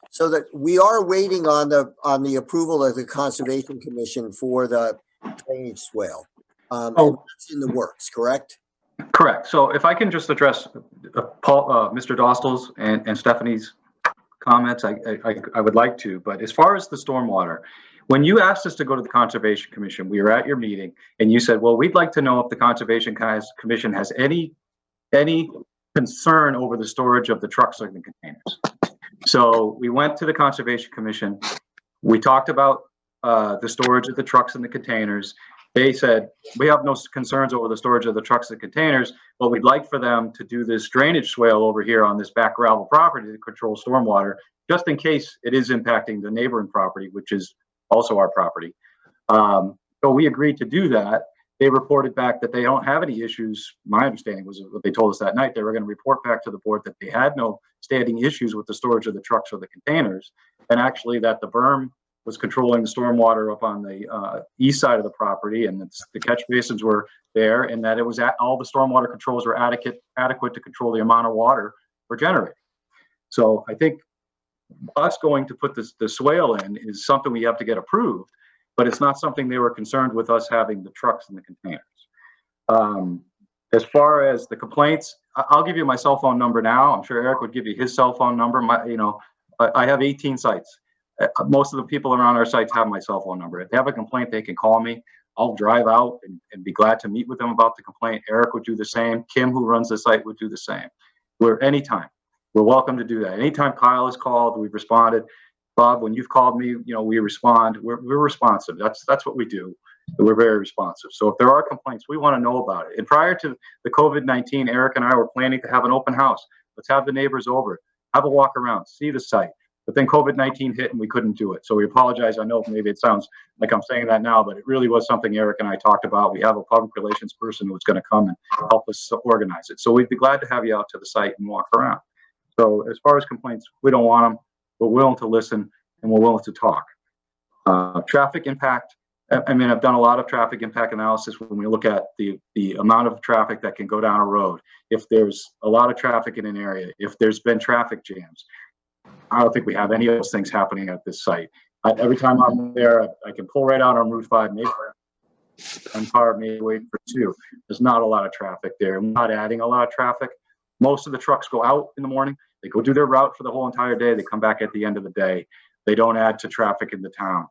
so that we are waiting on the approval of the Conservation Commission for the drainage swale. It's in the works, correct? Correct. So if I can just address Mr. Dostal's and Stephanie's comments, I would like to. But as far as the stormwater, when you asked us to go to the Conservation Commission, we were at your meeting, and you said, well, we'd like to know if the Conservation Commission has any concern over the storage of the trucks and the containers. So we went to the Conservation Commission. We talked about the storage of the trucks and the containers. They said, we have no concerns over the storage of the trucks and containers, but we'd like for them to do this drainage swale over here on this back gravel property to control stormwater, just in case it is impacting the neighboring property, which is also our property. So we agreed to do that. They reported back that they don't have any issues. My understanding was what they told us that night. They were going to report back to the board that they had no standing issues with the storage of the trucks or the containers, and actually that the berm was controlling the stormwater up on the east side of the property, and the catch basins were there, and that it was all the stormwater controls were adequate to control the amount of water we're generating. So I think us going to put the swale in is something we have to get approved, but it's not something they were concerned with us having the trucks and the containers. As far as the complaints, I'll give you my cell phone number now. I'm sure Eric would give you his cell phone number. I have 18 sites. Most of the people around our sites have my cell phone number. If they have a complaint, they can call me. I'll drive out and be glad to meet with them about the complaint. Eric would do the same. Kim, who runs the site, would do the same. Anytime. We're welcome to do that. Anytime Kyle has called, we've responded. Bob, when you've called me, we respond. We're responsive. That's what we do. We're very responsive. So if there are complaints, we want to know about it. And prior to the COVID-19, Eric and I were planning to have an open house. Let's have the neighbors over, have a walk around, see the site. But then COVID-19 hit and we couldn't do it. So we apologize. I know maybe it sounds like I'm saying that now, but it really was something Eric and I talked about. We have a public relations person who's going to come and help us organize it. So we'd be glad to have you out to the site and walk around. So as far as complaints, we don't want them. We're willing to listen and we're willing to talk. Traffic impact. I've done a lot of traffic impact analysis when we look at the amount of traffic that can go down a road. If there's a lot of traffic in an area, if there's been traffic jams, I don't think we have any of those things happening at this site. Every time I'm there, I can pull right out on Route 5, maybe one car, maybe waiting for two. There's not a lot of traffic there. I'm not adding a lot of traffic. Most of the trucks go out in the morning. They go do their route for the whole entire day. They come back at the end of the day. They don't add to traffic in the town.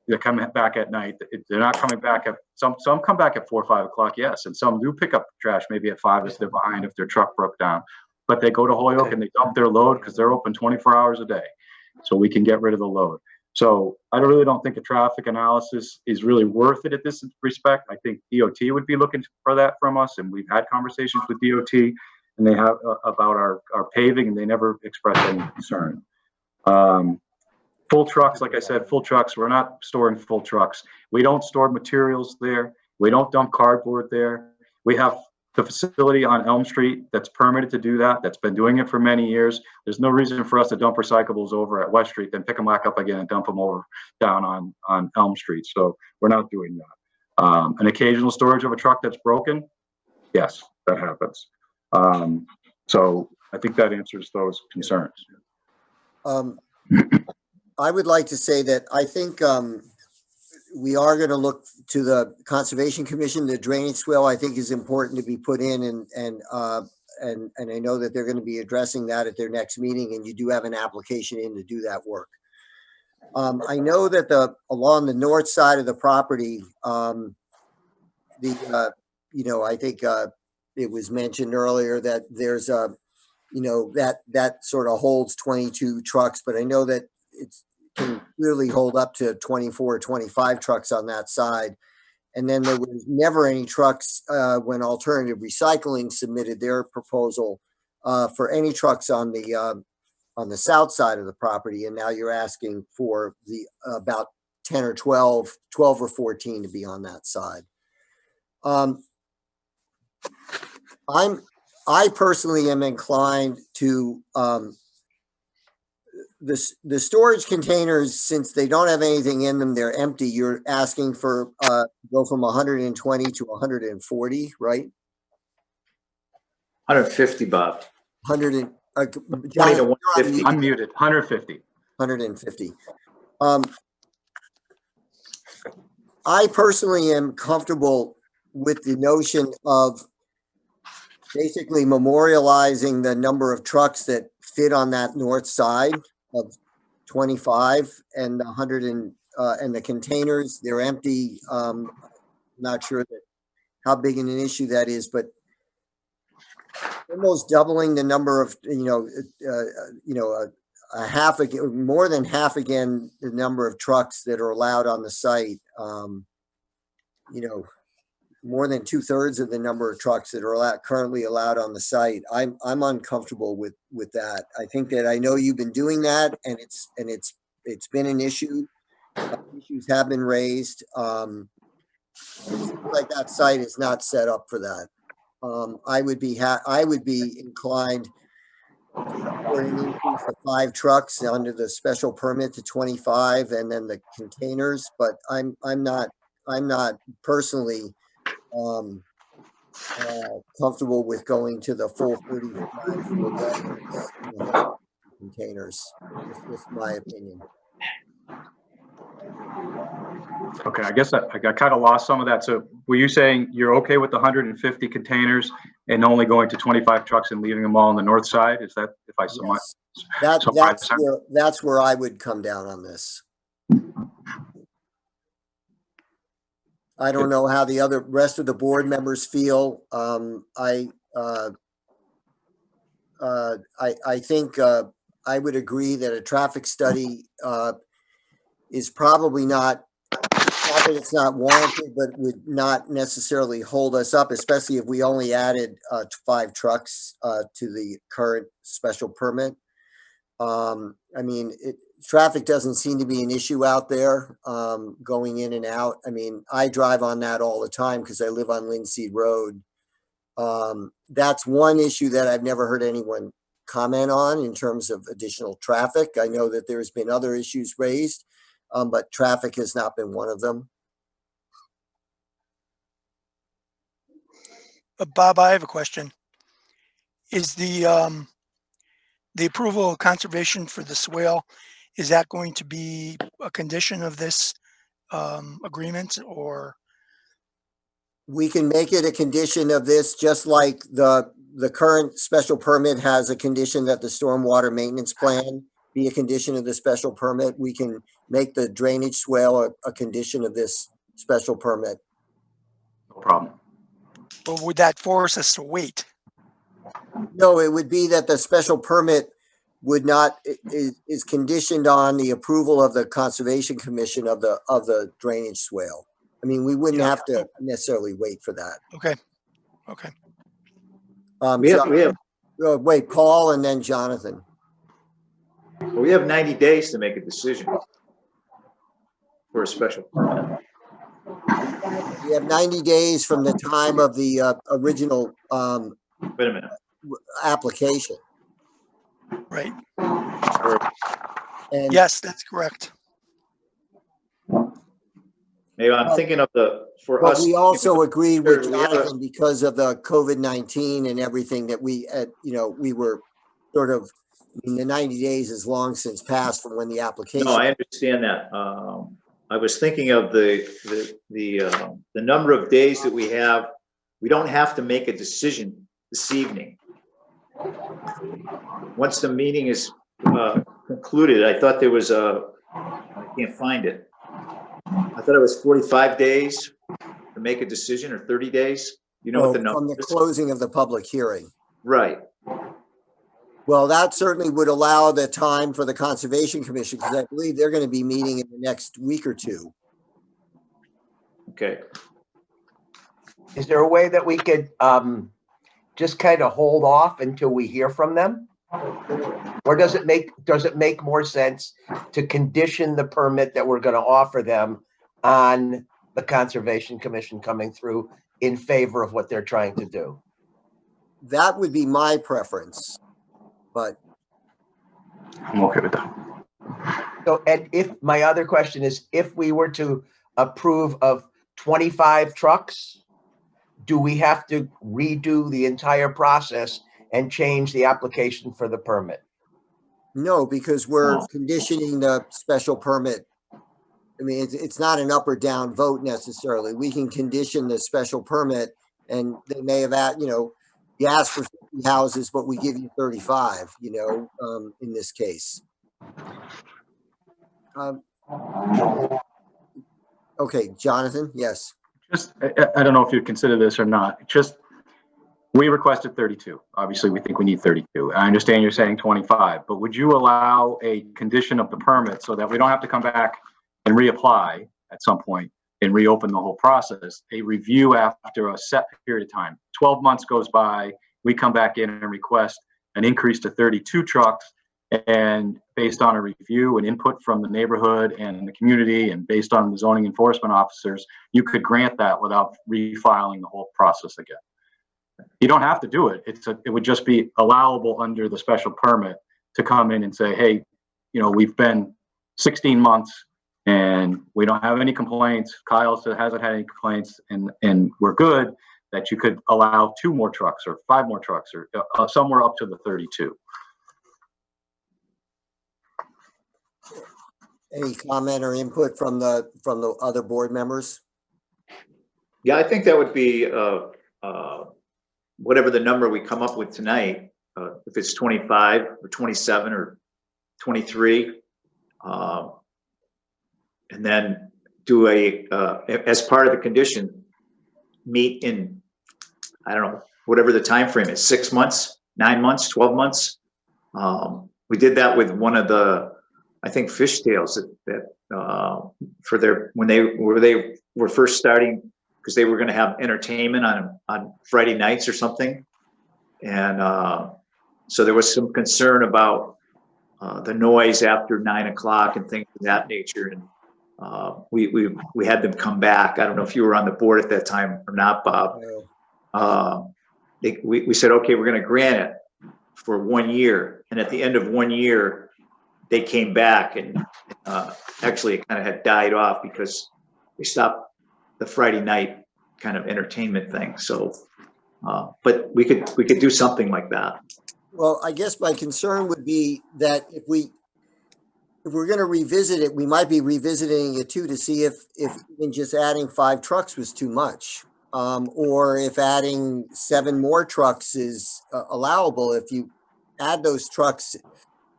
They're coming back at night. They're not coming back at, some come back at 4 or 5 o'clock, yes, and some do pick up trash maybe at 5 if they're behind, if their truck broke down. But they go to Holyoke and they dump their load because they're open 24 hours a day. So we can get rid of the load. So I really don't think a traffic analysis is really worth it at this respect. I think DOT would be looking for that from us, and we've had conversations with DOT, and they have about our paving, and they never expressed any concern. Full trucks, like I said, full trucks, we're not storing full trucks. We don't store materials there. We don't dump cardboard there. We have the facility on Elm Street that's permitted to do that. That's been doing it for many years. There's no reason for us to dump recyclables over at West Street, then pick them back up again and dump them over down on Elm Street. So we're not doing that. An occasional storage of a truck that's broken, yes, that happens. So I think that answers those concerns. I would like to say that I think we are going to look to the Conservation Commission. The drainage swale, I think, is important to be put in, and I know that they're going to be addressing that at their next meeting, and you do have an application in to do that work. I know that along the north side of the property, I think it was mentioned earlier that there's that sort of holds 22 trucks, but I know that it can clearly hold up to 24 or 25 trucks on that side. And then there was never any trucks when Alternative Recycling submitted their proposal for any trucks on the south side of the property. And now you're asking for the about 10 or 12 or 14 to be on that side. I personally am inclined to the storage containers, since they don't have anything in them, they're empty. You're asking for go from 120 to 140, right? 150, Bob. 100 and 20 to 150. I'm muted. 150. 150. I personally am comfortable with the notion of basically memorializing the number of trucks that fit on that north side of 25 and the 100 and the containers. They're empty. Not sure how big an issue that is, but almost doubling the number of a half again, more than half again the number of trucks that are allowed on the site. More than 2/3 of the number of trucks that are currently allowed on the site. I'm uncomfortable with that. I think that I know you've been doing that, and it's been an issue. Issues have been raised. It seems like that site is not set up for that. I would be inclined for an increase of 5 trucks under the special permit to 25, and then the containers. But I'm not personally comfortable with going to the full 35 containers. That's just my opinion. Okay, I guess I kind of lost some of that. So were you saying you're okay with the 150 containers and only going to 25 trucks and leaving them all on the north side? Is that, if I sum Yes. That's where I would come down on this. I don't know how the rest of the board members feel. I think I would agree that a traffic study is probably not that it's not warranted, but would not necessarily hold us up, especially if we only added 5 trucks to the current special permit. I mean, traffic doesn't seem to be an issue out there going in and out. I mean, I drive on that all the time because I live on Linseed Road. That's one issue that I've never heard anyone comment on in terms of additional traffic. I know that there's been other issues raised, but traffic has not been one of them. Bob, I have a question. Is the approval of conservation for the swale, is that going to be a condition of this agreement, or? We can make it a condition of this, just like the current special permit has a condition that the stormwater maintenance plan be a condition of the special permit. We can make the drainage swale a condition of this special permit. No problem. But would that force us to wait? No, it would be that the special permit would not, is conditioned on the approval of the Conservation Commission of the drainage swale. I mean, we wouldn't Yeah. have to necessarily wait for that. Okay, okay. We have Wait, Paul and then Jonathan. 90 days to make a decision for a special permit. We have 90 days from the time of the original Wait a minute. application. Right. And Yes, that's correct. Maybe I'm thinking of for but us. we also agreed with we have a- Jonathan because of the COVID-19 and everything that we were sort of, I mean, the 90 days is long since passed from when the application. No, I understand that. I was thinking of the number of days that we have. We don't have to make a decision this evening. Once the meeting is concluded, I thought there was I can't find it. I thought it was 45 days to make a decision, or 30 days. You know what the number From the is? closing of the public hearing. Right. Well, that certainly would allow the time for the Conservation Commission, because I believe they're going to be meeting in the next week or two. Okay. Is there a way that we could just kind of hold off until we hear from them? Or does it make more sense to condition the permit that we're going to offer them on the Conservation Commission coming through in favor of what they're trying to do? That would be my preference, but I'm okay with that. So, and if my other question is, if we were to approve of 25 trucks, do we have to redo the entire process and change the application for the permit? no, because we're conditioning the special permit. I mean, it's not an up or down vote necessarily. We can condition the special permit, and they may have you asked for 50 houses, but we give you 35, in this case. Okay, Jonathan, yes. Just, I don't know if you'd consider this or not. Just, we requested 32. Obviously, we think we need 32. I understand you're saying 25, but would you allow a condition of the permit so that we don't have to come back and reapply at some point and reopen the whole process, a review after a set period of time? 12 months goes by, we come back in and request an increase to 32 trucks, and based on a review and input from the neighborhood and the community and based on the zoning enforcement officers, you could grant that without refiling the whole process again. You don't have to do it. It would just be allowable under the special permit to come in and say, hey, we've been 16 months and we don't have any complaints. Kyle hasn't had any complaints, and we're good. That you could allow 2 more trucks or 5 more trucks or somewhere up to the 32. Any comment or input from the other board members? Yeah, I think that would be whatever the number we come up with tonight, if it's 25 or 27 or 23, and then do as part of the condition, meet in, I don't know, whatever the time frame is, 6 months, 9 months, 12 months. We did that with one of the, I think, Fishtails that for their, when they were first starting, because they were going to have entertainment on Friday nights or something. And so there was some concern about the noise after 9 o'clock and things of that nature. And we had them come back. I don't know if you were on the board at that time or not, Bob. We said, okay, we're going to grant it for 1 year. And at the end of 1 year, they came back, and actually it kind of had died off because we stopped the Friday night kind of entertainment thing. So, but we could do something like that. Well, I guess my concern would be that if we're going to revisit it, we might be revisiting it too to see if even just adding 5 trucks was too much, or if adding 7 more trucks is allowable. If you add those trucks,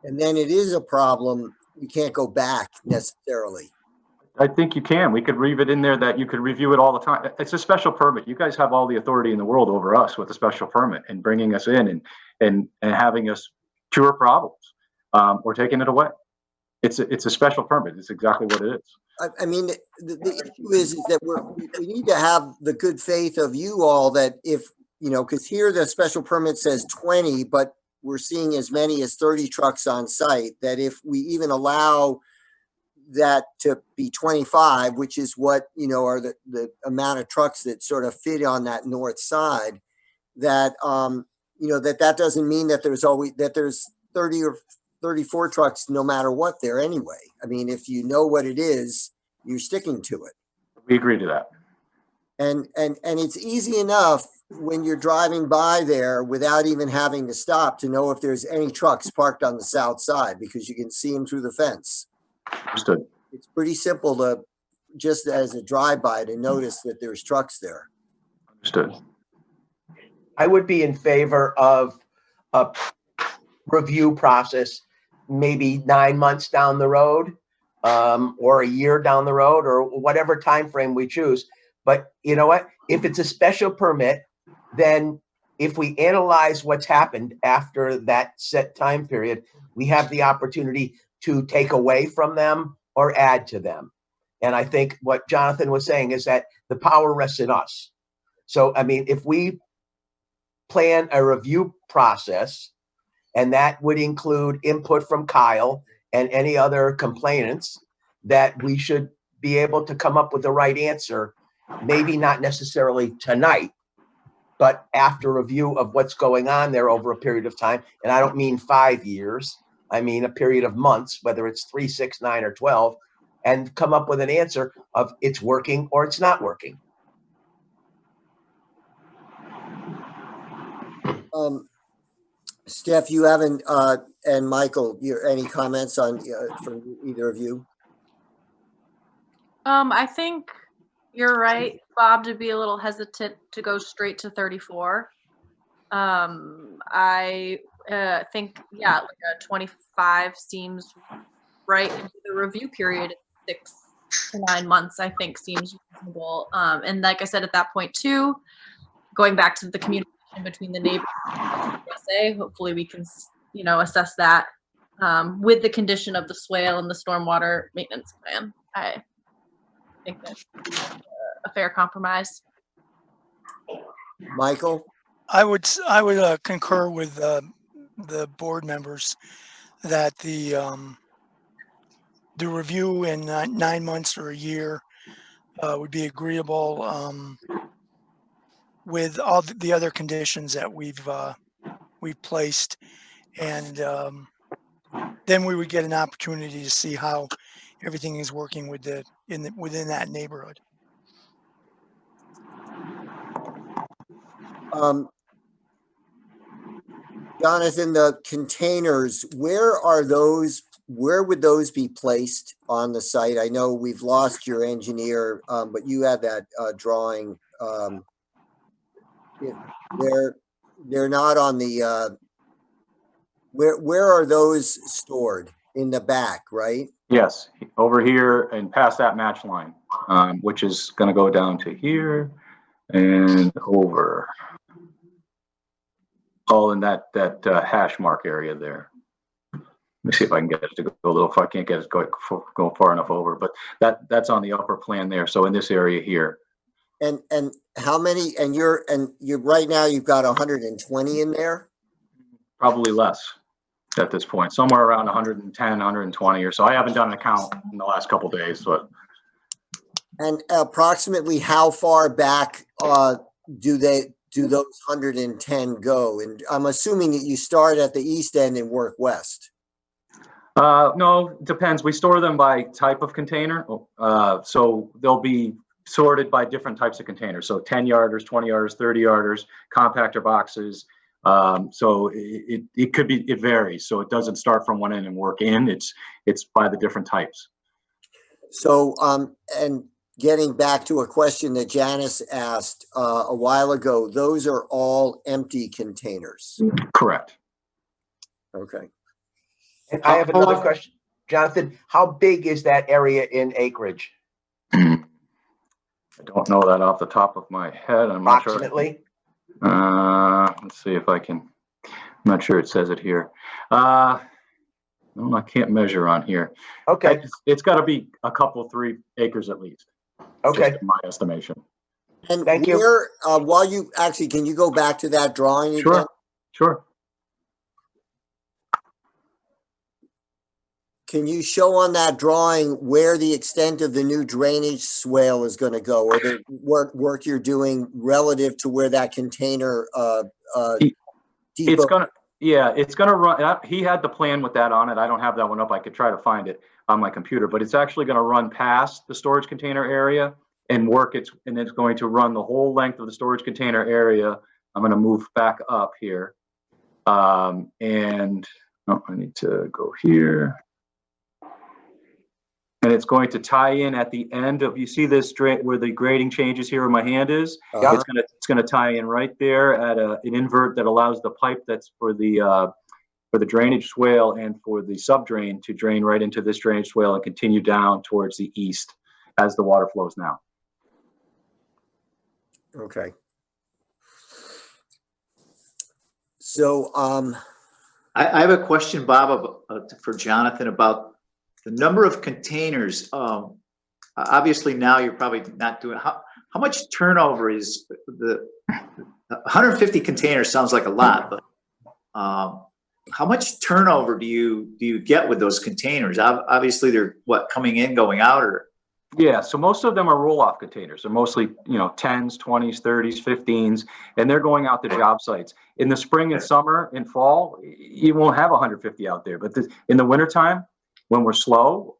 and then it is a problem, you can't go back necessarily. I think you can. We could leave it in there that you could review it all the time. It's a special permit. You guys have all the authority in the world over us with a special permit and bringing us in and having us cure problems, or taking it away. It's a special permit. It's exactly what it is. I mean, the issue is that we need to have the good faith of you all that if, because here the special permit says 20, but we're seeing as many as 30 trucks on site, that if we even allow that to be 25, which is what, are the amount of trucks that sort of fit on that north side, that, that doesn't mean that there's 30 or 34 trucks no matter what there anyway. I mean, if you know what it is, you're sticking to it. We agree to that. And it's easy enough when you're driving by there without even having to stop to know if there's any trucks parked on the south side, because you can see them through the fence. Understood. It's pretty simple to, just as a drive-by, to notice that there's trucks there. Understood. I would be in favor of a review process, maybe 9 months down the road, or a year down the road, or whatever time frame we choose. But you know what? If it's a special permit, then if we analyze what's happened after that set time period, we have the opportunity to take away from them or add to them. And I think what Jonathan was saying is that the power rests in us. So, I mean, if we plan a review process, and that would include input from Kyle and any other complainants, that we should be able to come up with the right answer, maybe not necessarily tonight, but after review of what's going on there over a period of time. And I don't mean 5 years. I mean a period of months, whether it's 3, 6, 9, or 12, and come up with an answer of it's working or it's not working. Steph, you haven't, and Michael, any comments on from either of you? I think you're right, Bob, to be a little hesitant to go straight to 34. I think, yeah, like a 25 seems right. The review period, 6 to 9 months, I think seems reasonable. And like I said, at that point too, going back to the communication between the neighbors and the USA, hopefully we can, assess that with the condition of the swale and the stormwater maintenance plan. I think that's a fair compromise. Michael? I would concur with the board members that the review in 9 months or a year would be agreeable with all the other conditions that we've placed, and then we would get an opportunity to see how everything is working within that neighborhood. Jonathan, the containers, where would those be placed on the site? I know we've lost your engineer, but you had that drawing. They're not on the, where are those stored? In the back, right? Yes, over here and past that match line, which is going to go down to here and over. All in that hash mark area there. Let me see if I can get it to go a little far. I can't get it go far enough over, but that's on the upper plan there. So in this area here. And how many? And you're right now you've got 120 in there. Probably less at this point. Somewhere around 110, 120 or so. I haven't done an count in the last couple of days, but. And approximately how far back do those 110 go? And I'm assuming that you start at the east end and work west. No, depends. We store them by type of container. So they'll be sorted by different types of containers. So 10 yarders, 20 yarders, 30 yarders, compactor boxes. So it varies. So it doesn't start from one end and work in. It's by the different types. So, and getting back to a question that Janice asked a while ago, those are all empty containers. Correct. Okay. And I have another question. Jonathan, how big is that area in acreage? I don't know that off the top of my head. I'm not sure. Approximately? Let's see if I can. I'm not sure it says it here. No, I can't measure on here. Okay, It's got to be a couple, 3 acres at least. okay. Just in my estimation. And Thank you. where, while you, actually, can you go back to that drawing again? Sure, sure. Can you show on that drawing where the extent of the new drainage swale is going to go, or the work you're doing relative to where that container It's depot? gonna run. He had the plan with that on it. I don't have that one up. I could try to find it on my computer, but it's actually going to run past the storage container area and and it's going to run the whole length of the storage container area. I'm going to move back up here, and I need to go here. And it's going to tie in at the end of, you see this where the grading changes here where my hand is? Uh-huh. It's gonna tie in right there at an invert that allows the pipe that's for the drainage swale and for the subdrain to drain right into this drainage swale and continue down towards the east as the water flows now. Okay. So, I have a question, Bob, for Jonathan about the number of containers. Obviously now you're probably not doing, how much turnover is the 150 containers sounds like a lot, but how much turnover do you get with those containers? Obviously they're coming in, going out, or? Yeah, so most of them are roll-off containers. They're mostly, 10s, 20s, 30s, 15s, and they're going out to job sites. In the spring and summer and fall, you won't have 150 out there, but in the wintertime, when we're slow,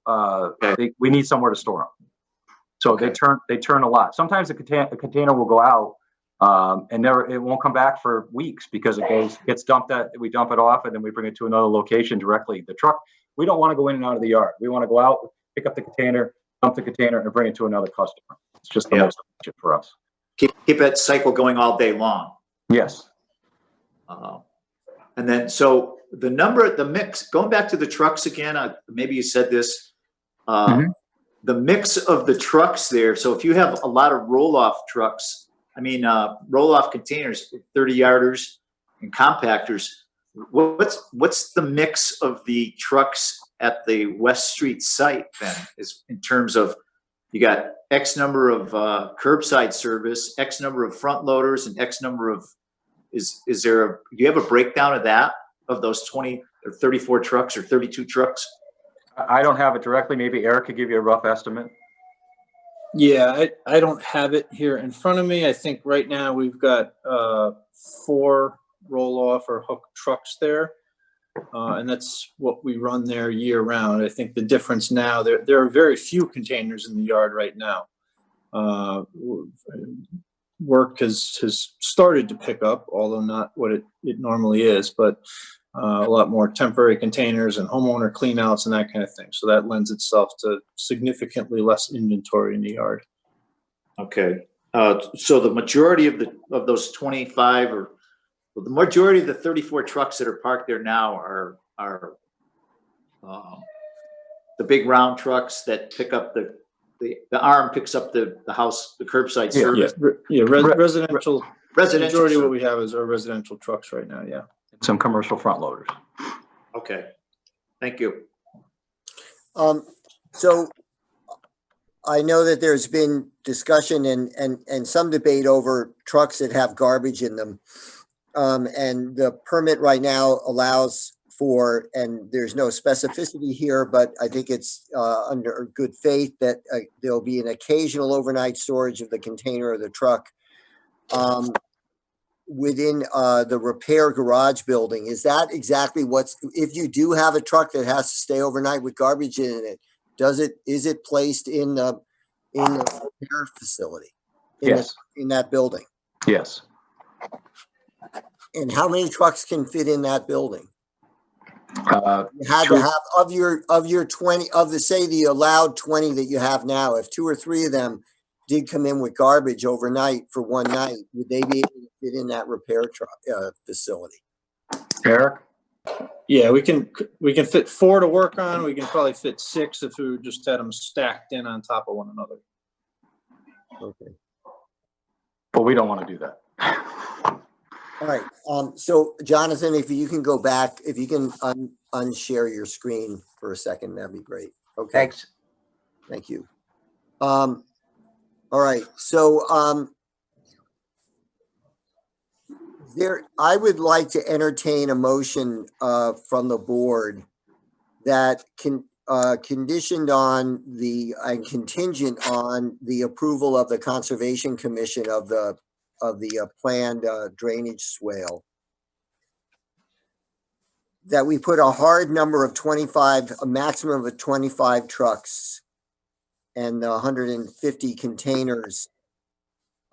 we need somewhere to store them. So they turn a lot. Sometimes a container will go out and it won't come back for weeks because it gets dumped. We dump it off and then we bring it to another location directly. The truck, we don't want to go in and out of the yard. We want to go out, pick up the container, dump the container, and bring it to another customer. It's just the most efficient for us. Keep that cycle going all day long. Yes. And then, so the mix, going back to the trucks again, maybe you said this, the mix of the trucks there. So if you have a lot of roll-off trucks, roll-off containers, 30-yarders and compactors, what's the mix of the trucks at the West Street site then, is in terms of, you got X number of curbside service, X number of front loaders, and X number of, do you have a breakdown of that, of those 20 or 34 trucks or 32 trucks? I don't have it directly. Maybe Eric could give you a rough estimate. Yeah, I don't have it here in front of me. I think right now we've got 4 roll-off or hook trucks there. And that's what we run there year round. I think the difference now, there are very few containers in the yard right now. Work has started to pick up, although not what it normally is, but a lot more temporary containers and homeowner cleanouts and that kind of thing. So that lends itself to significantly less inventory in the yard. Okay. So the majority of those 25 or the majority of the 34 trucks that are parked there now are the big round trucks that pick up the arm picks up the house, the curbside service. Residential. Residential. Majority of what we have is our residential trucks right now. Yeah. Some commercial front loaders. Okay. Thank you. so I know that there's been discussion and some debate over trucks that have garbage in them. And the permit right now allows for, and there's no specificity here, but I think it's under good faith that there'll be an occasional overnight storage of the container or the truck within the repair garage building. Is that exactly if you do have a truck that has to stay overnight with garbage in it, is it placed in the repair facility? Yes. In that building? Yes. And how many trucks can fit in that building? You had True. to have of your 20 say the allowed 20 that you have now. If 2 or 3 of them did come in with garbage overnight for one night, would they be able to fit in that repair truck facility? Eric? Yeah, we can fit 4 to work on. We can probably fit 6 if we just had them stacked in on top of one another. Okay. But we don't want to do that. All right. So Jonathan, if you can go back, if you can unshare your screen for a second, that'd be great. Okay. Thanks. Thank you. All right. So I would like to entertain a motion from the board that conditioned on and contingent on the approval of the Conservation Commission of the planned drainage swale, that we put a hard number of 25, a maximum of 25 trucks and 150 containers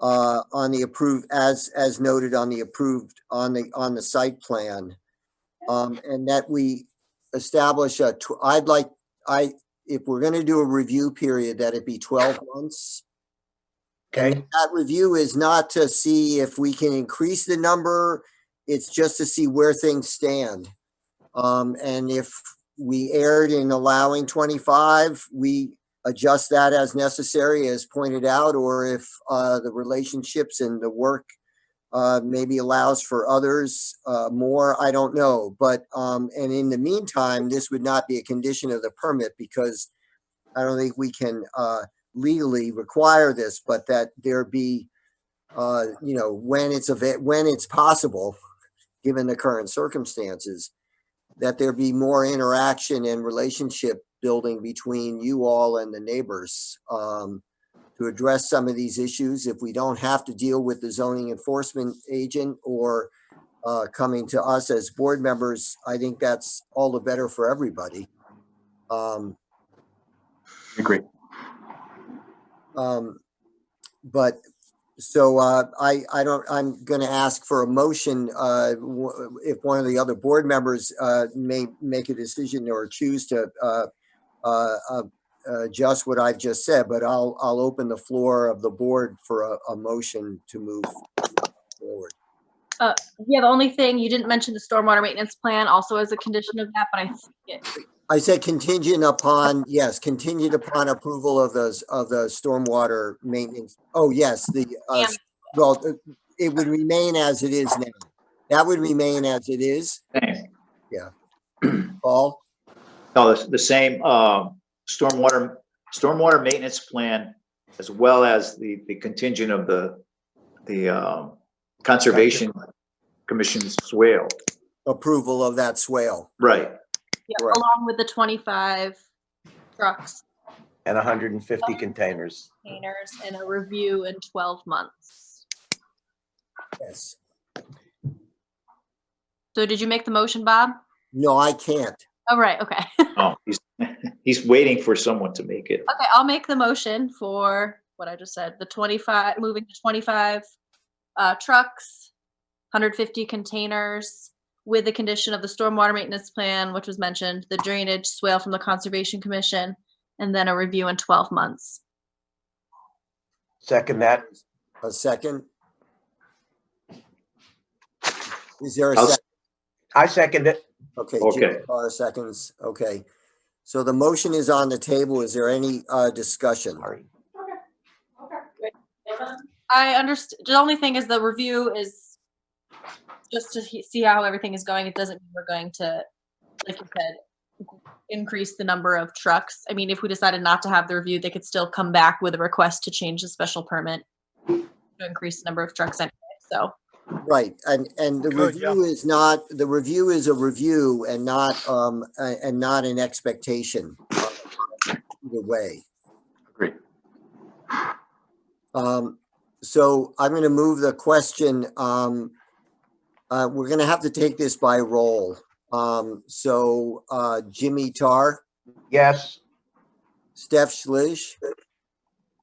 on the approved, as noted on the approved, on the site plan. And that we establish if we're going to do a review period, that it be 12 months. Okay. And that review is not to see if we can increase the number. It's just to see where things stand. And if we erred in allowing 25, we adjust that as necessary, as pointed out, or if the relationships and the work maybe allows for others more, I don't know. But, and in the meantime, this would not be a condition of the permit, because I don't think we can legally require this, but that there be, when it's possible, given the current circumstances, that there be more interaction and relationship building between you all and the neighbors to address some of these issues. If we don't have to deal with the zoning enforcement agent or coming to us as board members, I think that's all the better for everybody. Agree. But so I'm going to ask for a motion if one of the other board members may make a decision or choose to adjust what I've just said, but I'll open the floor of the board for a motion to move forward. Yeah, the only thing, you didn't mention the stormwater maintenance plan also as a condition of that, but I think I said contingent upon, yes, contingent upon approval of the stormwater maintenance. Oh, yes, well, it would remain as it is now. That would remain as it is. Thanks. Yeah. Paul? No, the same stormwater maintenance plan, as well as the contingent of the Conservation Commission's swale. Approval of that swale. Right. yeah, Right. along with the 25 trucks, And 150 containers. containers, and a review in 12 months. Yes. So did you make the motion, Bob? No, I can't. Oh, right, okay. Oh, he's waiting for someone to make it. Okay, I'll make the motion for what I just said, the 25, moving to 25 trucks, 150 containers, with the condition of the stormwater maintenance plan, which was mentioned, the drainage swale from the Conservation Commission, and then a review in 12 months. Second that. A second? Is there a I'll- second? I second it. Okay, Okay. Jim Carr seconds. Okay. So the motion is on the table. Is there any discussion? Sorry. I understand. The only thing is the review is just to see how everything is going. It doesn't mean we're going to, like you said, increase the number of trucks. I mean, if we decided not to have the review, they could still come back with a request to change the special permit to increase the number of trucks anyway. So. Right, and the Good, review is not, the review is a review and not an expectation either way. Agree. So I'm going to move the question. We're going to have to take this by roll. So Jimmy Tarr, Yes. Steph Schlish,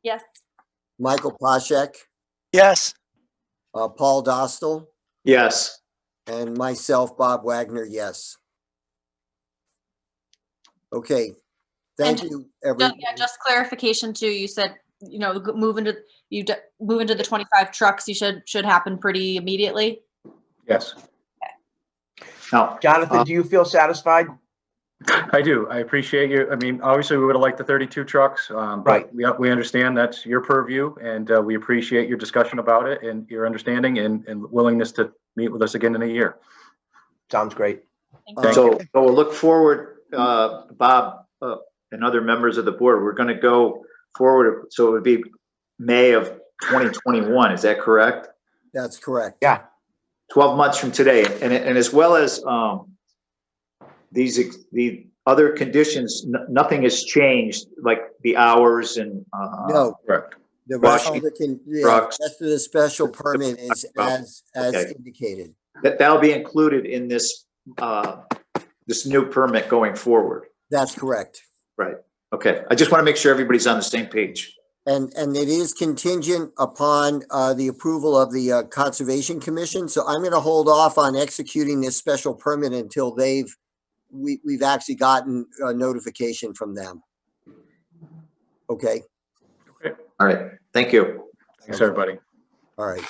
Yes. Michael Pashek, Yes. Paul Dostal, Yes. and myself, Bob Wagner, yes. Okay, thank And you, everyone. Yeah, just clarification too. You said, move into the 25 trucks. You should happen pretty immediately. Yes. Now, Jonathan, do you feel satisfied? I do. I appreciate you. I mean, obviously, we would have liked the 32 trucks, Right. but we understand that's your purview, and we appreciate your discussion about it and your understanding and willingness to meet with us again in a year. Sounds great. Thank so, you. so we'll look forward, Bob, and other members of the board. We're going to go forward. So it would be May of 2021. Is that correct? That's correct. Yeah. 12 months from today. And as well as the other conditions, nothing has changed, like the hours and No, Correct. the rest of Washing the, trucks. rest of the special permit is as Okay. indicated. that'll be included in this this new permit going forward. That's correct. Right. Okay. I just want to make sure everybody's on the same page. And it is contingent upon the approval of the Conservation Commission. So I'm going to hold off on executing this special permit until we've actually gotten a notification from them. Okay. All right. Thank you. Thanks, everybody. All right.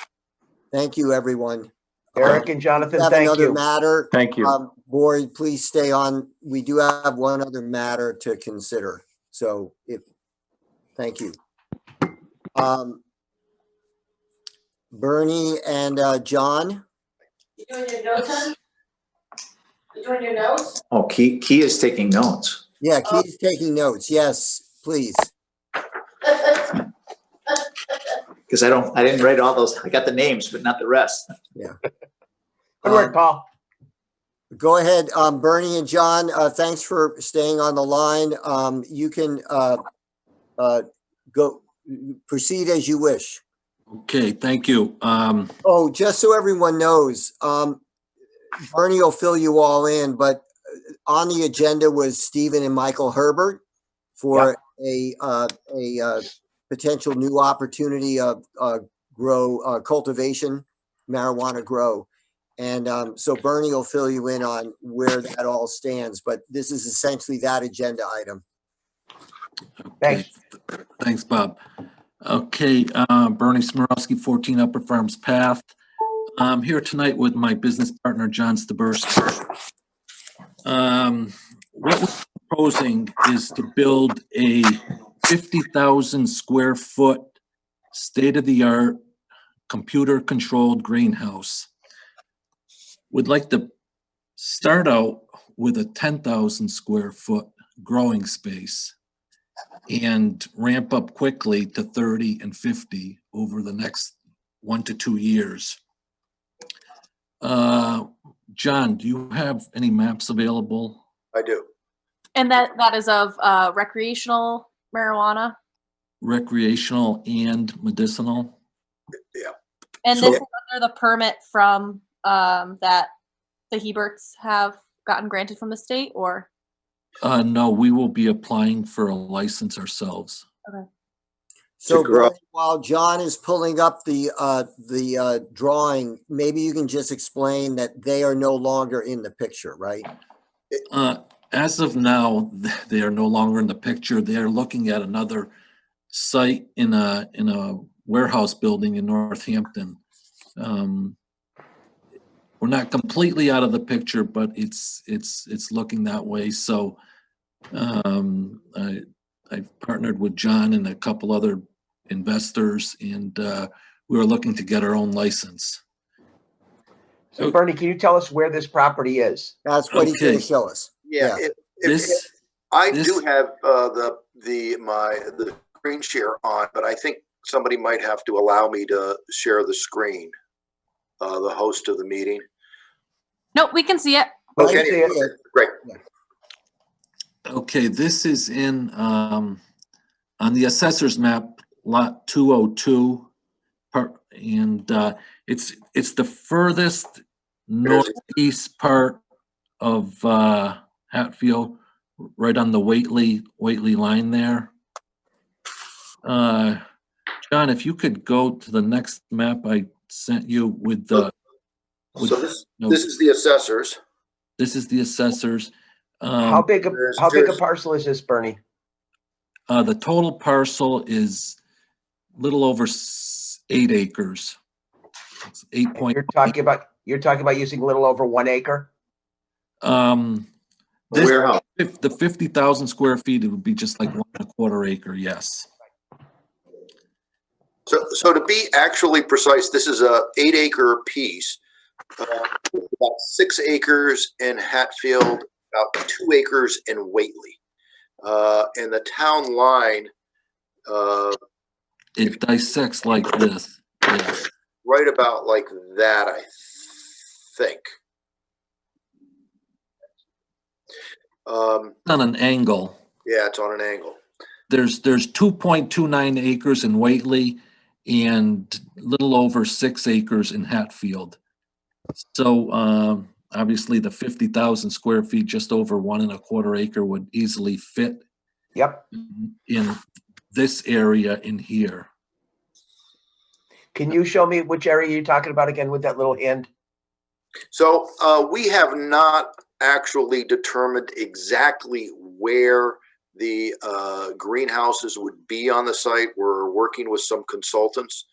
Thank you, everyone. Eric and Jonathan, Have thank another you. matter. Thank you. Board, please stay on. We do have one other matter to consider. So thank you. Bernie and John. You doing your notes, hon? You doing your notes? Oh, Key is taking notes. Yeah, Keith's taking notes. Yes, please. Because I didn't write all those. I got the names, but not the rest. Yeah. Good work, Paul. Go ahead, Bernie and John. Thanks for staying on the line. You can go proceed as you wish. Okay, thank you. Oh, just so everyone knows, Bernie will fill you all in, but on the agenda was Stephen and Michael Herbert for a potential new opportunity of cultivation, marijuana grow. And so Bernie will fill you in on where that all stands, but this is essentially that agenda item. Thanks. Thanks, Bob. Okay, Bernie Smirowski, 14 Upper Farms Path. I'm here tonight with my business partner, John Staberski. What we're proposing is to build a 50,000 square foot state-of-the-art computer-controlled greenhouse. We'd like to start out with a 10,000 square foot growing space and ramp up quickly to 30 and 50 over the next 1 to 2 years. John, do you have any maps available? I do. And that is of recreational marijuana? Recreational and medicinal? Yeah. And So- this is under the permit from that the Heberts have gotten granted from the state, or? No, we will be applying for a license ourselves. Okay. So To grow. Bernie, while John is pulling up the drawing, maybe you can just explain that they are no longer in the picture, right? As of now, they are no longer in the picture. They are looking at another site in a warehouse building in Northampton. We're not completely out of the picture, but it's looking that way. So I've partnered with John and a couple other investors, and we were looking to get our own license. So Bernie, can you tell us where this property is? That's what he's going Okay. to show us. Yeah. Yeah. I do have the screen share on, but I think somebody might have to allow me to share the screen. The host of the meeting. Nope, we can see it. We Okay, can see it. great. Okay, this is in on the assessor's map, lot 202, and it's the furthest northeast part of Hatfield, right on the Whately line there. John, if you could go to the next map I sent you with the. So this is the assessors. This is the assessors. How big a parcel is this, Bernie? The total parcel is a little over 8 acres. It's 8 point. You're talking about using a little over 1 acre? This, Warehouse. if the 50,000 square feet, it would be just like 1.25 acre, yes. So to be actually precise, this is a 8-acre piece. About 6 acres in Hatfield, about 2 acres in Whately. And the town line, It dissects like this. Yes. right about like that, I think. On an angle. Yeah, it's on an angle. There's 2.29 acres in Whately and a little over 6 acres in Hatfield. So obviously the 50,000 square feet, just over 1.25 acre would easily fit Yep. in this area in here. Can you show me which area you're talking about again with that little hand? So we have not actually determined exactly where the greenhouses would be on the site. We're working with some consultants,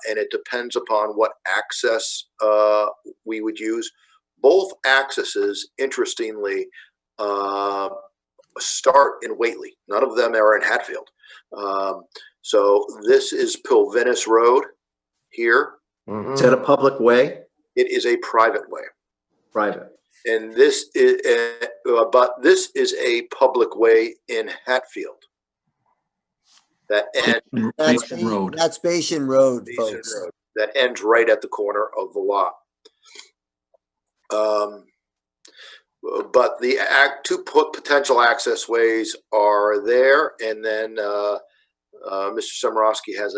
and it depends upon what access we would use. Both accesses, interestingly, start in Whately. None of them are in Hatfield. So this is Pilvinus Road here. Is that a public way? It is a private way. Private. And this is, but this is a public way in Hatfield. That ends, That's Basin Road. That's Basin Road, Basin folks. Road. That ends right at the corner of the lot. But the two potential access ways are there, and then Mr. Semorowski has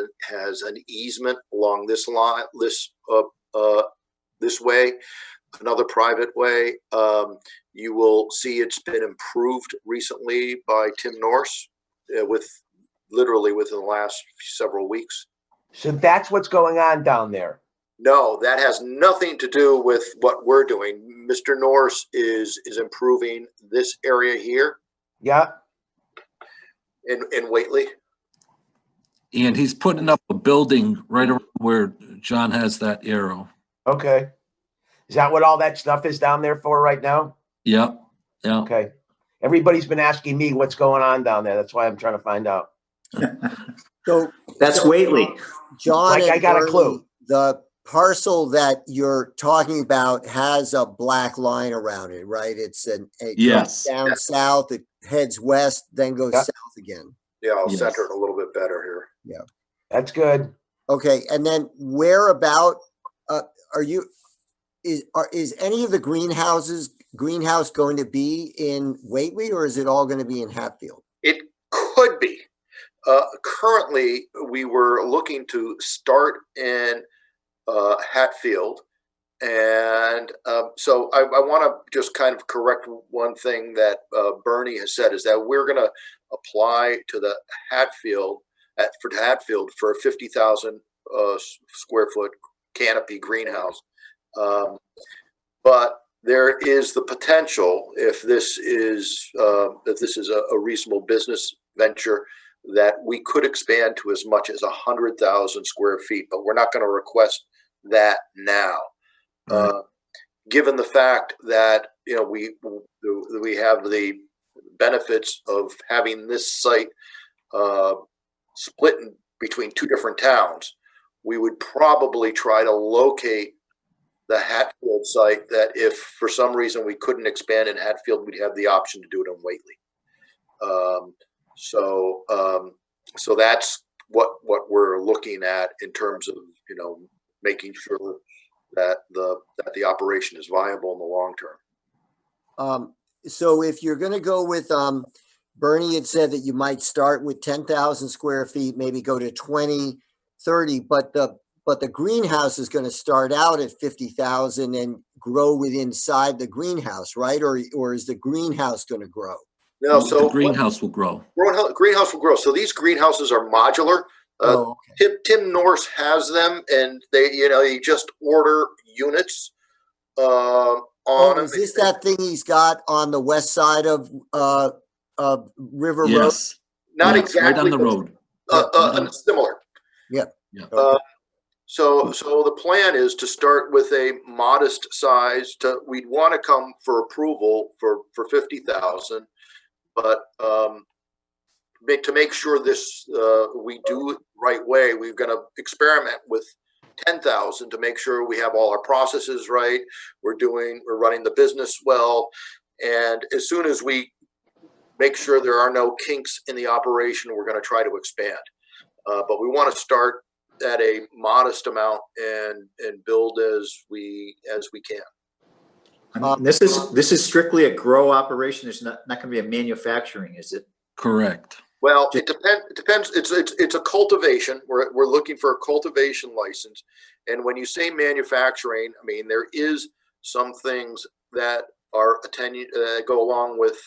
an easement along this line, this way. Another private way. You will see it's been improved recently by Tim Norse, literally within the last several weeks. So that's what's going on down there. No, that has nothing to do with what we're doing. Mr. Norse is improving this area here. Yeah. In Whately. And he's putting up a building right around where John has that arrow. Okay. Is that what all that stuff is down there for right now? Yep. Yeah. Okay. Everybody's been asking me what's going on down there. That's why I'm trying to find out. So That's Whately. John, Like and I got a Bernie, clue. The parcel that you're talking about has a black line around it, right? It Yes. goes down south, it heads west, then goes Yep. south again. Yeah, I'll Yes. center it a little bit better here. Yeah. That's good. Okay, and then where about is any of the greenhouse going to be in Whately, or is it all going to be in Hatfield? It could be. Currently, we were looking to start in Hatfield. And so I want to just kind of correct one thing that Bernie has said, is that we're going to apply to the Hatfield for a 50,000 square foot canopy greenhouse. But there is the potential, if this is a reasonable business venture, that we could expand to as much as 100,000 square feet, but we're not going to request that now. Given the fact that we have the benefits of having this site split between two different towns, we would probably try to locate the Hatfield site, that if for some reason we couldn't expand in Hatfield, we'd have the option to do it in Whately. So that's what we're looking at in terms of making sure that the operation is viable in the long term. So if you're going to go with Bernie had said that you might start with 10,000 square feet, maybe go to 20, 30, but the greenhouse is going to start out at 50,000 and grow inside the greenhouse, right? Or is the greenhouse going to grow? No, so the greenhouse will grow. Greenhouse will grow. So these greenhouses are modular. Okay. Tim Norse has them, and you just order units on. Is this that thing he's got on the west side of River Road? Yes. Not Yes, exactly. right on the road. Similar. Yeah. Yeah. So the plan is to start with a modest size. We'd want to come for approval for 50,000, but to make sure this we do it the right way, we're going to experiment with 10,000 to make sure we have all our processes right. We're running the business well, and as soon as we make sure there are no kinks in the operation, we're going to try to expand. But we want to start at a modest amount and build as we can. And this is strictly a grow operation. There's not going to be a manufacturing, is it? Correct. Well, it depends. It's a cultivation. We're looking for a cultivation license. And when you say manufacturing, I mean, there is some things that are go along with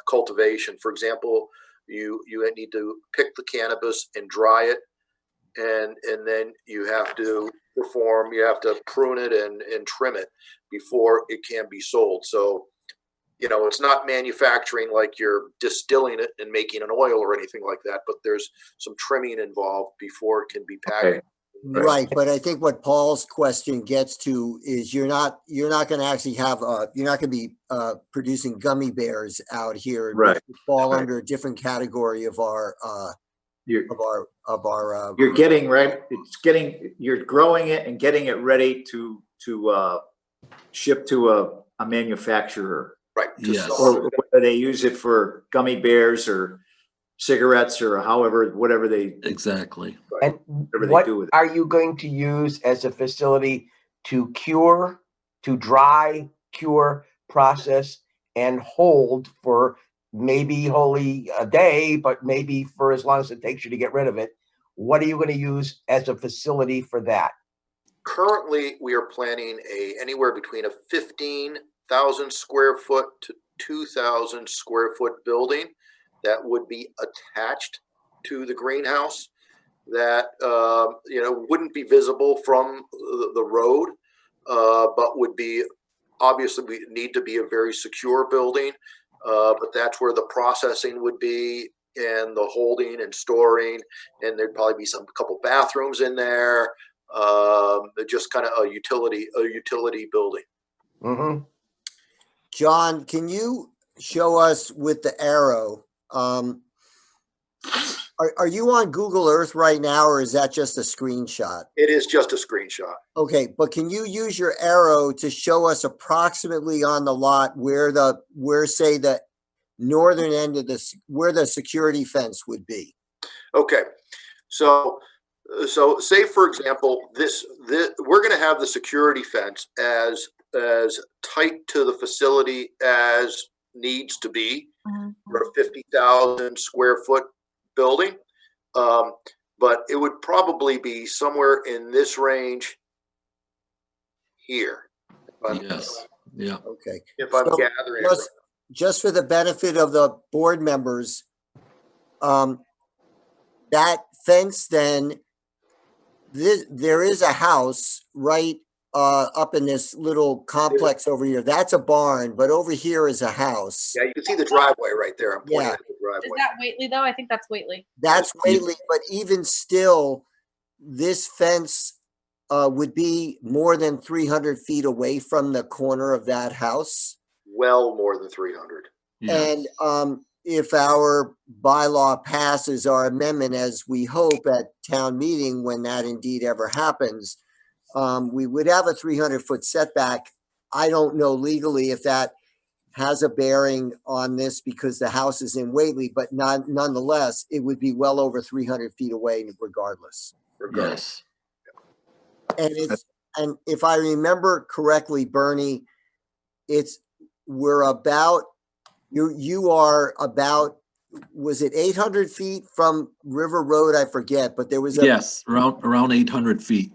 cultivation. For example, you need to pick the cannabis and dry it, and then you have to prune it and trim it before it can be sold. So, it's not manufacturing like you're distilling it and making an oil or anything like that, but there's some trimming involved before it can be packaged. Okay. Right, but I think what Paul's question gets to is you're not going to actually have you're not going to be producing gummy bears out here. Right. Which fall under a different category of our You're you're getting right. You're growing it and getting it ready to ship to a manufacturer. Right. Yes. Or whether they use it for gummy bears or cigarettes or whatever they Exactly. And whatever they what do with it. are you going to use as a facility to dry, cure, process, and hold for maybe wholly a day, but maybe for as long as it takes you to get rid of it? What are you going to use as a facility for that? Currently, we are planning anywhere between a 15,000 square foot to 2,000 square foot building that would be attached to the greenhouse that wouldn't be visible from the road, but would be obviously we need to be a very secure building. But that's where the processing would be and the holding and storing, and there'd probably be a couple bathrooms in there. Just kind of a utility building. Mm-hmm. John, can you show us with the arrow? Are you on Google Earth right now, or is that just a screenshot? It is just a screenshot. Okay, but can you use your arrow to show us approximately on the lot where say the northern end of where the security fence would be? Okay, so say for example, we're going to have the security fence as tight to the facility as needs to be for a 50,000 square foot building, but it would probably be somewhere in this range here. Yes. Yeah. Okay. If I'm gathering just for the benefit of the board members, that fence then, there is a house right up in this little complex over here. That's a barn, but over here is a house. Yeah, you can see the driveway right there. I'm pointing at the driveway. Is that Whately though? I think that's Whately. That's Whately, but even still, this fence would be more than 300 feet away from the corner of that house. Well, more than 300. And if our bylaw passes our amendment, as we hope at town meeting, when that indeed ever happens, we would have a 300-foot setback. I don't know legally if that has a bearing on this because the house is in Whately, but nonetheless, it would be well over 300 feet away regardless. Yes. And if I remember correctly, Bernie, you are about, was it 800 feet from River Road? I forget, but there was a Yes, around 800 feet.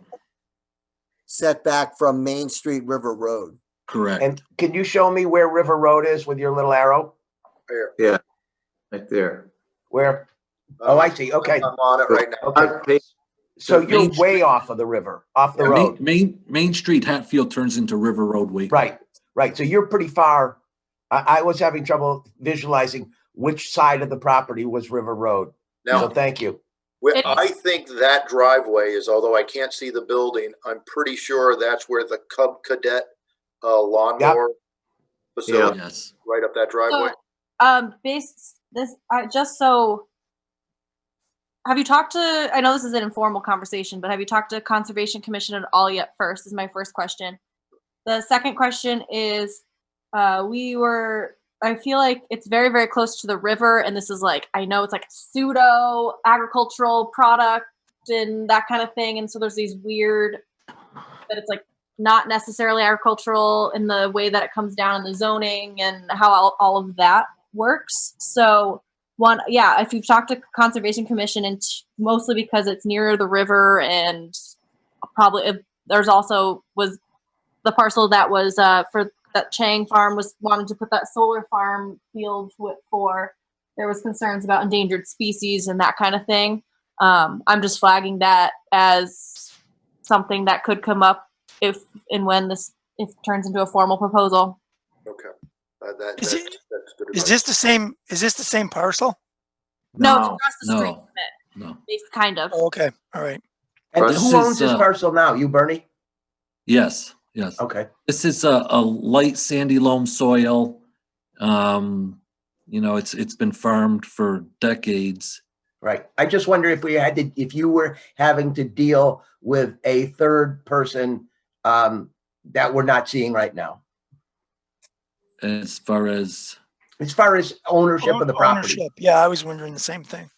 setback from Main Street River Road. Correct. And can you show me where River Road is with your little arrow? There. Yeah, right there. Where? Oh, I see. Okay. I'm on it right now. Okay. So The you're Main way off of the river, off the road. Main Street Hatfield turns into River Road Whately. Right. So you're pretty far. I was having trouble visualizing which side of the property was River Road. Now, So thank you. It- I think that driveway is, although I can't see the building, I'm pretty sure that's where the Cub Cadet lawnmower facility, Yes. right up that driveway. Just so, have you talked to, I know this is an informal conversation, but have you talked to Conservation Commission at all yet first, is my first question. The second question is, I feel like it's very, very close to the river, and this is like, I know it's like a pseudo agricultural product and that kind of thing, and so there's these weird, that it's like not necessarily agricultural in the way that it comes down in the zoning and how all of that works. So one, yeah, if you've talked to Conservation Commission, and mostly because it's near the river, and probably there's also was the parcel that was for that Chang Farm was wanted to put that solar farm field for. There was concerns about endangered species and that kind of thing. I'm just flagging that as something that could come up if and when this if it turns into a formal proposal. Okay. Is That's good enough. Is this the same parcel? No, it's across the street No, from it. no. It's kind of. Oh, okay, all right. And This who owns is, this parcel now? You, Bernie? Yes, yes. Okay. This is a light sandy loam soil. It's been farmed for decades. Right. I just wonder if you were having to deal with a third person that we're not seeing right now, As far as ownership of the property. Ownership, yeah, I was wondering the same thing.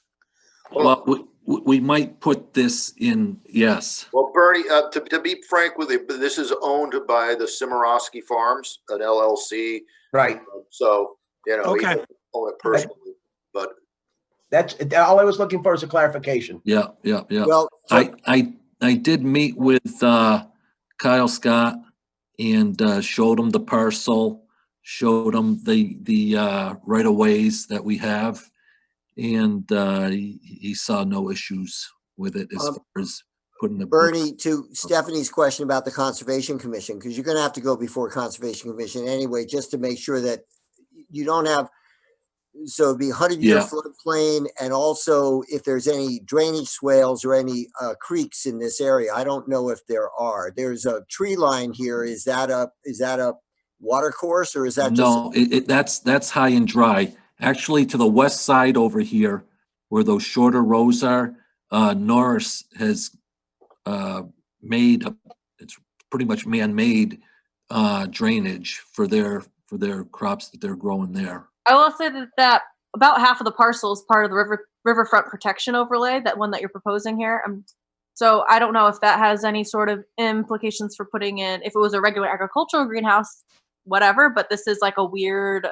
well, we might put this in. Yes. Well, Bernie, to be frank with you, this is owned by the Cimarosky Farms, an LLC. Right. So, he Okay. doesn't own it personally, but That's all I was looking for is a clarification. Yeah. Well, I did meet with Kyle Scott and showed him the parcel, showed him the right of ways that we have, and he saw no issues with it as far as putting the Bernie, to Stephanie's question about the Conservation Commission, because you're going to have to go before Conservation Commission anyway, just to make sure that you don't have, so it'd be 100-year Yeah. floodplain, and also if there's any drainage swales or any creeks in this area. I don't know if there are. There's a tree line here. Is that a water course, or is that No, that's high and dry. Actually, to the west side over here, where those shorter rows are, Norris has it's pretty much man-made drainage for their crops that they're growing there. I will say that about half of the parcel is part of the riverfront protection overlay, that one that you're proposing here. So I don't know if that has any sort of implications for putting in, if it was a regular agricultural greenhouse, whatever, but this is like a weird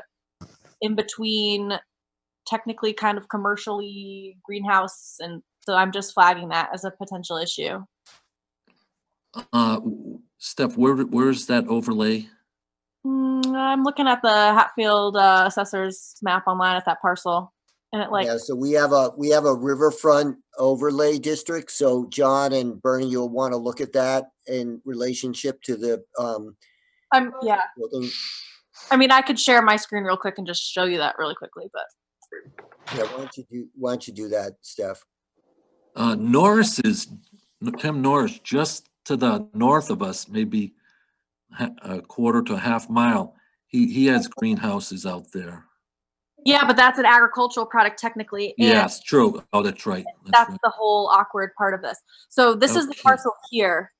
in between, technically kind of commercially greenhouse, and so I'm just flagging that as a potential issue. Steph, where's that overlay? I'm looking at the Hatfield assessor's map online at that parcel, and it yeah, so we have a riverfront overlay district. So John and Bernie, you'll want to look at that in relationship to the yeah. building. I mean, I could share my screen real quick and just show you that really quickly, but Yeah, why don't you do that, Steph? Tim Norris, just to the north of us, maybe a quarter to a half mile. He has greenhouses out there. yeah, but that's an agricultural product technically. And Yes, true. Oh, that's right. that's right. the whole awkward part of this. So this is the Okay. parcel here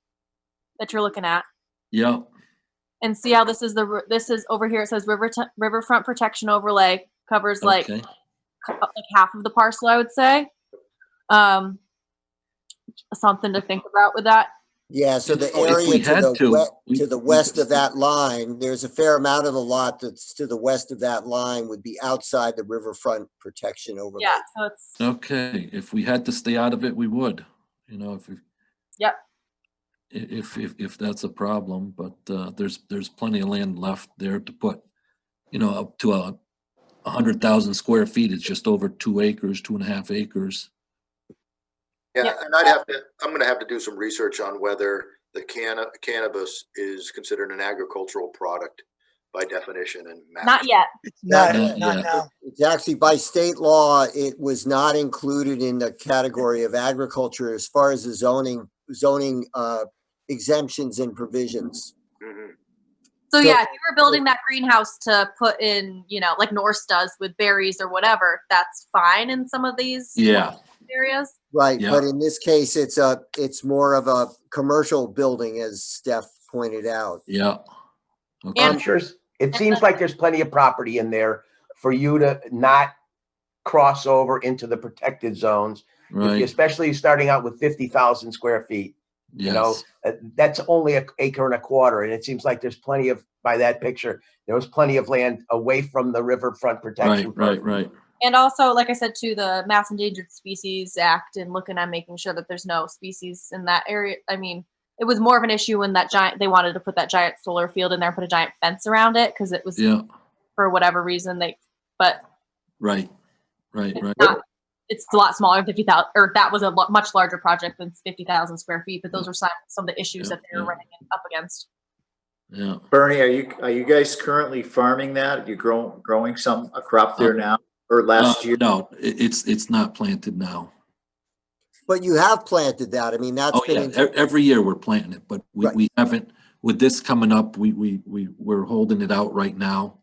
that you're looking at, Yeah. and see how this is over here. It says riverfront protection overlay, covers like Okay. half of the parcel, I would say. Something to think about with that. Yeah, so the If we area had to the west of that line, there's a fair amount of the lot that's to the west of that line would be outside the riverfront protection overlay. Yeah, so it's Okay. If we had to stay out of it, we would. yep. If that's a problem, but there's plenty of land left there to put, up to 100,000 square feet. It's just over 2 acres, 2.5 acres. yeah, Yep. and I'm going to have to do some research on whether the cannabis is considered an agricultural product by definition and map. Not yet. It's not, Not not yet. now. It's actually by state law, it was not included in the category of agriculture as far as the zoning exemptions and provisions. Mhm. So So- yeah, if you were building that greenhouse to put in, like Norse does with berries or whatever, that's fine in some of these Yeah, areas. Right, Yeah. but in this case, it's more of a commercial building, as Steph pointed out. yeah. Okay. I'm sure it seems like there's plenty of property in there for you to not cross over into the protected zones, Right. especially starting out with 50,000 square feet. Yes. That's only an acre and a quarter. And it seems like there's plenty of, by that picture, there was plenty of land away from the riverfront protection. Right. And also, like I said, to the Mass Endangered Species Act and looking at making sure that there's no species in that area. I mean, it was more of an issue when they wanted to put that giant solar field in there and put a giant fence around it because it was Yeah. for whatever reason but Right. it's a lot smaller than 50,000, or that was a much larger project than 50,000 square feet, but those were some of the issues that they were running up against. Yeah. Bernie, are you guys currently farming that? Are you growing a crop there now or last year? No, it's not planted now. But you have planted that. I mean, that's Oh been. yeah, every year we're planting it, but Right. we haven't, with this coming up, we're holding it out right now.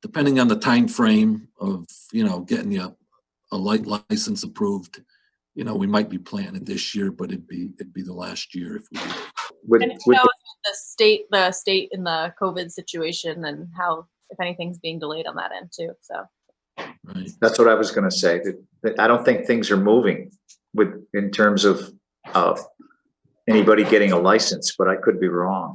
Depending on the time frame of, getting a light license approved, we might be planting it this year, but it'd be the last year if we do. And who knows with the state in the COVID situation and how, if anything's being delayed on that end too. So Right. That's what I was going to say. That I don't think things are moving in terms of anybody getting a license, but I could be wrong.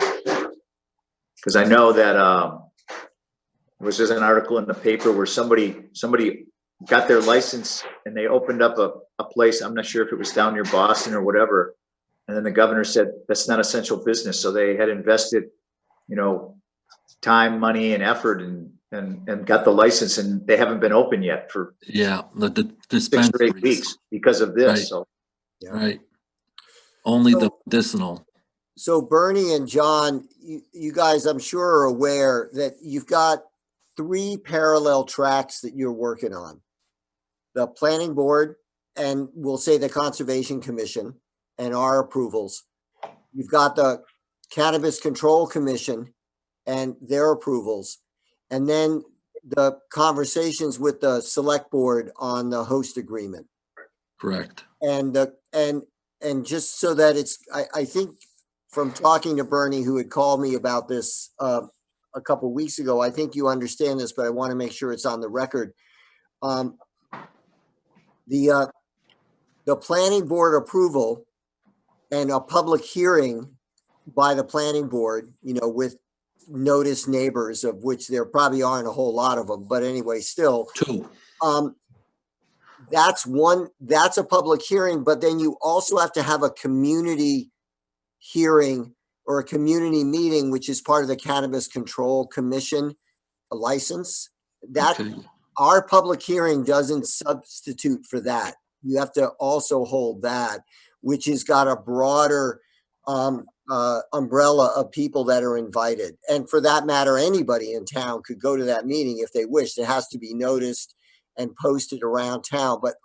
Because I know that there was just an article in the paper where somebody got their license and they opened up a place. I'm not sure if it was down near Boston or whatever. And then the governor said that's not essential business. So they had invested, time, money, and effort and got the license, and they haven't been open yet for the 6 or 8 weeks because of this. Right. So Right. Only the medicinal. So Bernie and John, you guys, I'm sure are aware that you've got 3 parallel tracks that you're working on. The planning board, and we'll say the Conservation Commission and our approvals. You've got the Cannabis Control Commission and their approvals. And then the conversations with the select board on the host agreement. Correct. And just so that I think from talking to Bernie, who had called me about this a couple weeks ago, I think you understand this, but I want to make sure it's on the record. The planning board approval and a public hearing by the planning board, with notice neighbors, of which there probably aren't a whole lot of them, but anyway, still. 2. That's a public hearing, but then you also have to have a community hearing or a community meeting, which is part of the Cannabis Control Commission, a license. That Okay. Our public hearing doesn't substitute for that. You have to also hold that, which has got a broader umbrella of people that are invited. And for that matter, anybody in town could go to that meeting if they wish. It has to be noticed and posted around town, but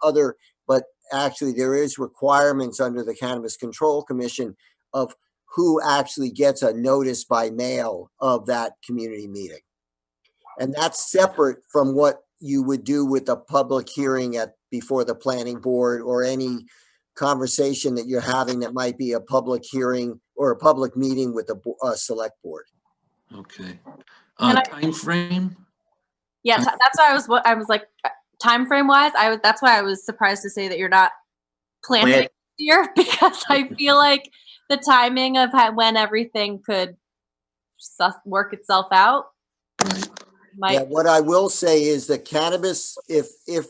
actually there is requirements under the Cannabis Control Commission of who actually gets a notice by mail of that community meeting. And that's separate from what you would do with a public hearing before the planning board, or any conversation that you're having that might be a public hearing or a public meeting with a select board. Okay. And Time frame? yeah, that's why I was like, time frame wise, that's why I was surprised to say that you're not planting this year, because I feel like the timing of when everything could work itself out. Right. Yeah, what I will say is that cannabis, if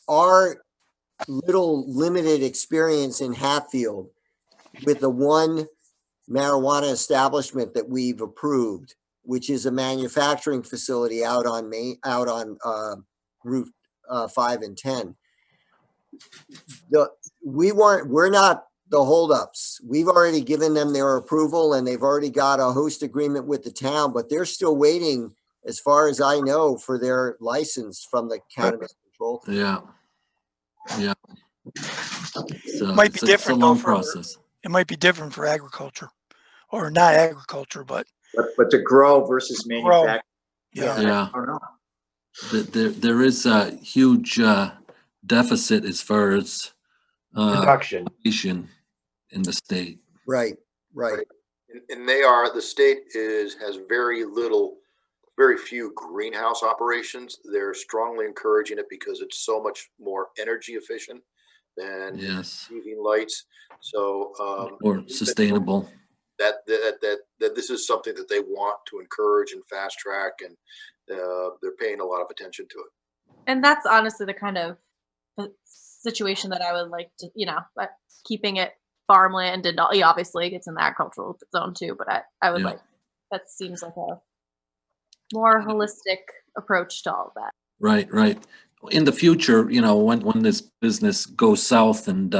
our little limited experience in Hatfield with the one marijuana establishment that we've approved, which is a manufacturing facility out on Route 5 and 10. We're not the holdups. We've already given them their approval and they've already got a host agreement with the town, but they're still waiting, as far as I know, for their license from the Cannabis Control. Yeah. Yeah. So Might be it's a different though long for, process. it might be different for agriculture, or not agriculture, but But to grow versus grow. manufacture. Yeah. Yeah. I don't know. There is a huge deficit as far as Production. population in the state. Right, right. And the state has very few greenhouse operations. They're strongly encouraging it because it's so much more energy efficient than Yes. using lights. So, Or sustainable. that this is something that they want to encourage and fast track, and they're paying a lot of attention to it. And that's honestly the kind of situation that I would like to, keeping it farmland and obviously it's in the agricultural zone too, but I would like, that seems like a more holistic approach to all of that. Right, right. In the future, when this business goes south and,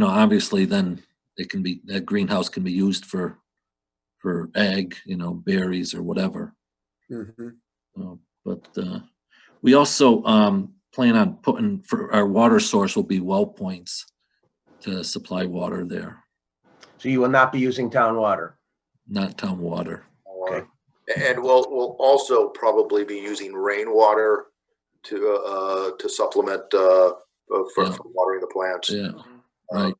obviously then that greenhouse can be used for ag, berries or whatever. Mm-hmm. But we also plan on for our water source will be well points to supply water there. So you will not be using town water? Not town water. Okay. And we'll also probably be using rainwater to supplement for watering the plants. Yeah, right.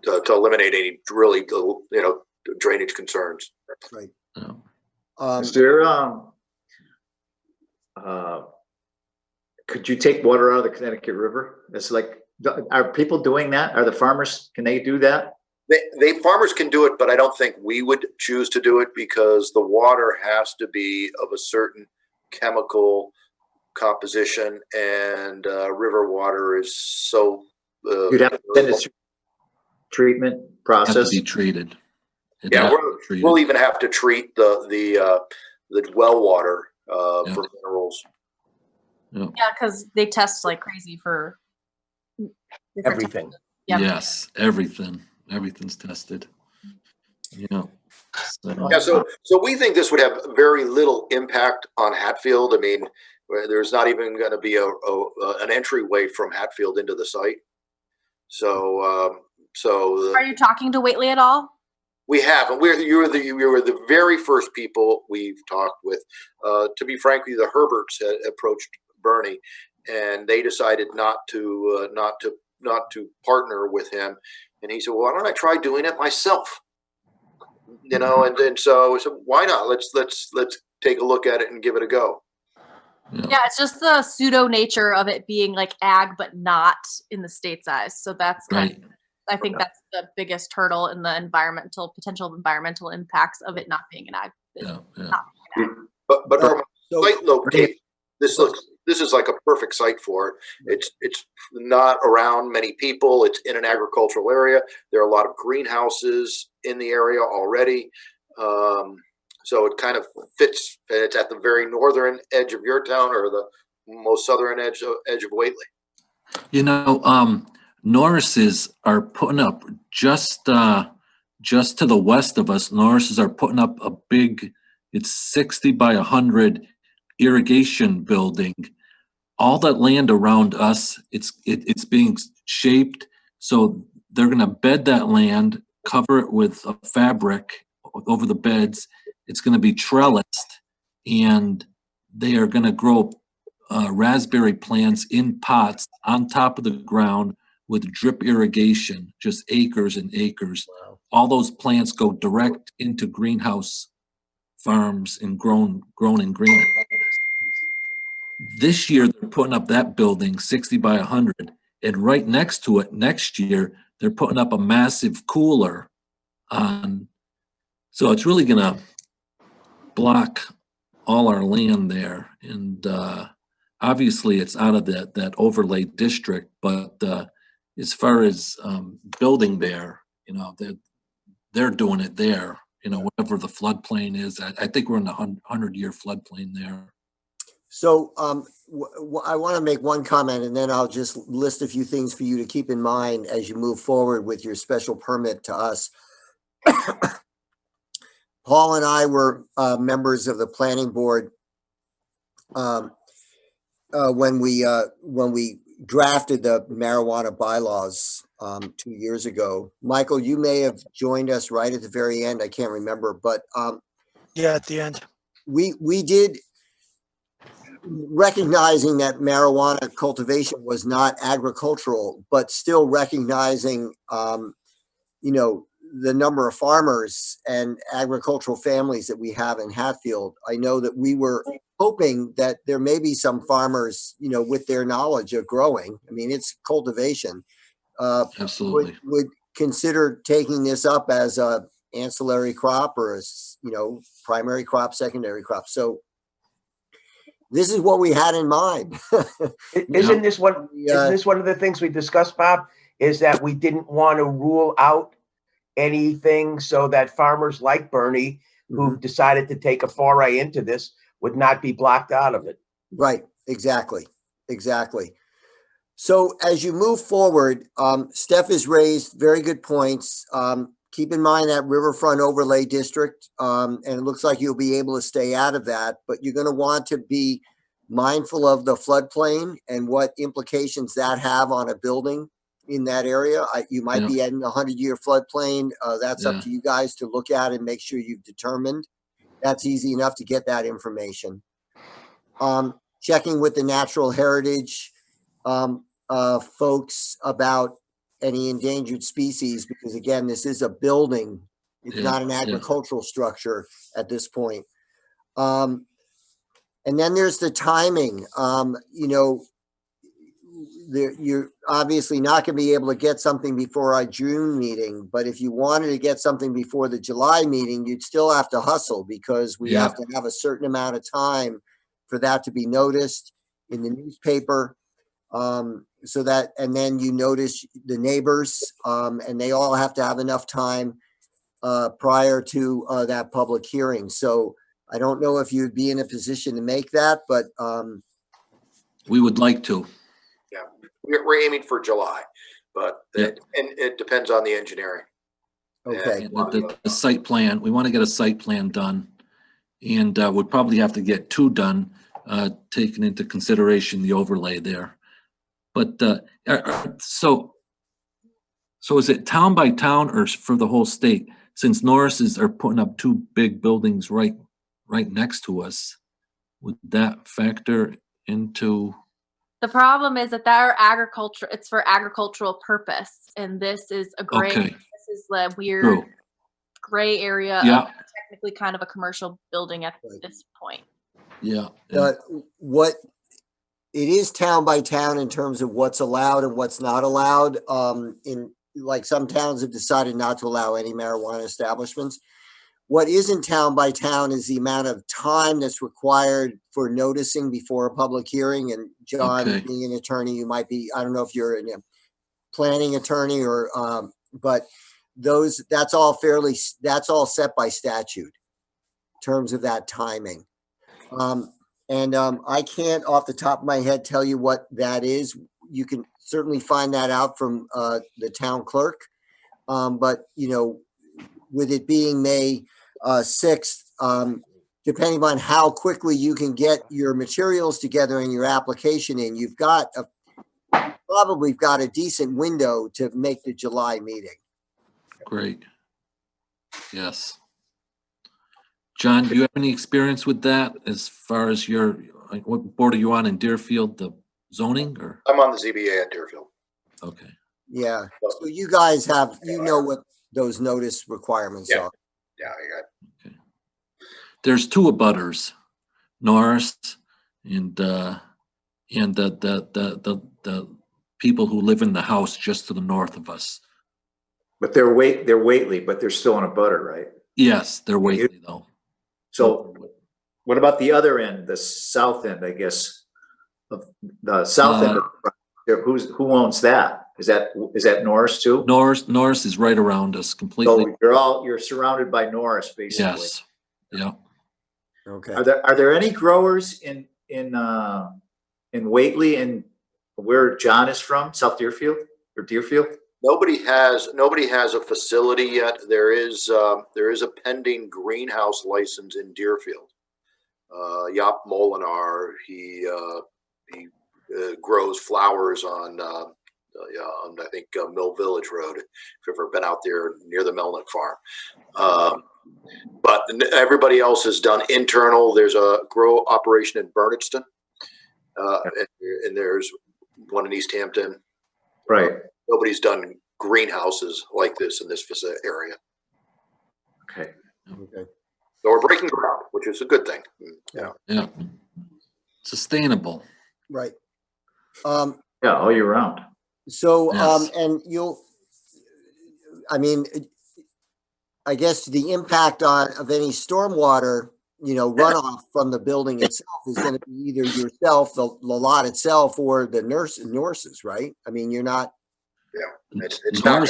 To eliminate any really drainage concerns. Right. Is there could you take water out of the Connecticut River? It's like, are people doing that? Are the farmers, can they do that? Farmers can do it, but I don't think we would choose to do it because the water has to be of a certain chemical composition, and river water is so. You'd have to send it through treatment process. Have to be treated. We'll even have to treat the well water for minerals. Yeah, because they test like crazy for everything. Yep. Yes, everything. Everything's tested. So we think this would have very little impact on Hatfield. I mean, there's not even going to be an entryway from Hatfield into the site. So are you talking to Whately at all? We haven't. You were the very first people we've talked with. To be frank with you, the Herberts had approached Bernie, and they decided not to partner with him. And he said, "Well, why don't I try doing it myself?" And so we said, "Why not? Let's take a look at it and give it a go." Yeah, it's just the pseudo nature of it being like ag, but not in the state's eyes. So that's kind of, I think that's the biggest hurdle in the potential environmental impacts of it not being an ag. But our site location, this is like a perfect site for it. It's not around many people. It's in an agricultural area. There are a lot of greenhouses in the area already. So it kind of fits. It's at the very northern edge of your town, or the most southern edge of Whately. Norris's are putting up just to the west of us. Norris's are putting up a big, it's 60 by 100 irrigation building. All that land around us, it's being shaped, so they're going to bed that land, cover it with a fabric over the beds. It's going to be trellised, and they are going to grow raspberry plants in pots on top of the ground with drip irrigation, just acres and acres. Wow. All those plants go direct into greenhouse farms and grown in greenhouses. This year, they're putting up that building 60 by 100, and right next to it, next year, they're putting up a massive cooler on. So it's really going to block all our land there. And obviously, it's out of that overlay district, but as far as building there, they're doing it there, whatever the floodplain is. I think we're in the 100-year floodplain there. So I want to make one comment, and then I'll just list a few things for you to keep in mind as you move forward with your special permit to us. Paul and I were members of the planning board when we drafted the marijuana bylaws 2 years ago. Michael, you may have joined us right at the very end. I can't remember, but Yeah, at the end. we did, recognizing that marijuana cultivation was not agricultural, but still recognizing, the number of farmers and agricultural families that we have in Hatfield. I know that we were hoping that there may be some farmers, with their knowledge of growing. I mean, it's cultivation. Absolutely. Would consider taking this up as a ancillary crop or a, primary crop, secondary crop. So this is what we had in mind. Isn't this one of the things we discussed, Bob? Is that we didn't want to rule out anything so that farmers like Bernie, who decided to take a foray into this, would not be blocked out of it. Right. Exactly. So as you move forward, Steph has raised very good points. Keep in mind that Riverfront overlay district, and it looks like you'll be able to stay out of that, but you're going to want to be mindful of the floodplain and what implications that have on a building in that area. You might be in a 100-year floodplain. That's up to you guys to look at and make sure you've determined. That's easy enough to get that information. Checking with the natural heritage folks about any endangered species, because again, this is a building. It's not an agricultural structure at this point. And then there's the timing. You're obviously not going to be able to get something before our June meeting, but if you wanted to get something before the July meeting, you'd still have to hustle, because we have to have a certain amount of time for that to be noticed in the newspaper. So that, and then you notice the neighbors, and they all have to have enough time prior to that public hearing. So I don't know if you'd be in a position to make that, but we would like to. Yeah, we're aiming for July, but and it depends on the engineering. Okay. The site plan, we want to get a site plan done, and we'll probably have to get two done, taking into consideration the overlay there. But so is it town by town or for the whole state? Since Norris's are putting up two big buildings right next to us, would that factor into? The problem is that it's for agricultural purpose, and this is a gray. Okay. This is the weird gray area. Yeah. Of technically kind of a commercial building at this point. Yeah. What it is town by town in terms of what's allowed and what's not allowed. In like some towns have decided not to allow any marijuana establishments. What isn't town by town is the amount of time that's required for noticing before a public hearing. And John, being an attorney, you might be, I don't know if you're a planning attorney or, but that's all set by statute in terms of that timing. I can't off the top of my head tell you what that is. You can certainly find that out from the town clerk. But, with it being May 6th, depending on how quickly you can get your materials together and your application in, you've probably got a decent window to make the July meeting. Great. Yes. John, do you have any experience with that as far as what board are you on in Deerfield, the zoning or? I'm on the ZBA at Deerfield. Okay. Yeah. So you guys have, what those notice requirements are. Yeah, I got. Okay. There's two abutters, Norris and the people who live in the house just to the north of us. But they're Whately, but they're still on a butter, right? Yes, they're Whately though. So what about the other end, the south end, I guess, of the south end? Who owns that? Is that Norris too? Norris is right around us completely. So you're surrounded by Norris basically. Yes. Yeah. Okay. Are there any growers in in Whately and where John is from, South Deerfield or Deerfield? Nobody has a facility yet. There is a pending greenhouse license in Deerfield. Jaap Molenaar, he grows flowers on I think Mill Village Road. If you've ever been out there near the Melnick farm, but everybody else has done internal. There's a grow operation in Bernardston, and there's one in East Hampton. Right. Nobody's done greenhouses like this in this area. Okay. Okay. So we're breaking ground, which is a good thing. Yeah. Sustainable. Right. Yeah, all year round. So, Yes. and I guess the impact of any stormwater, runoff from the building itself is going to be either yourself, the lot itself, or the nurses, right? I mean, you're not. Yeah, it's not.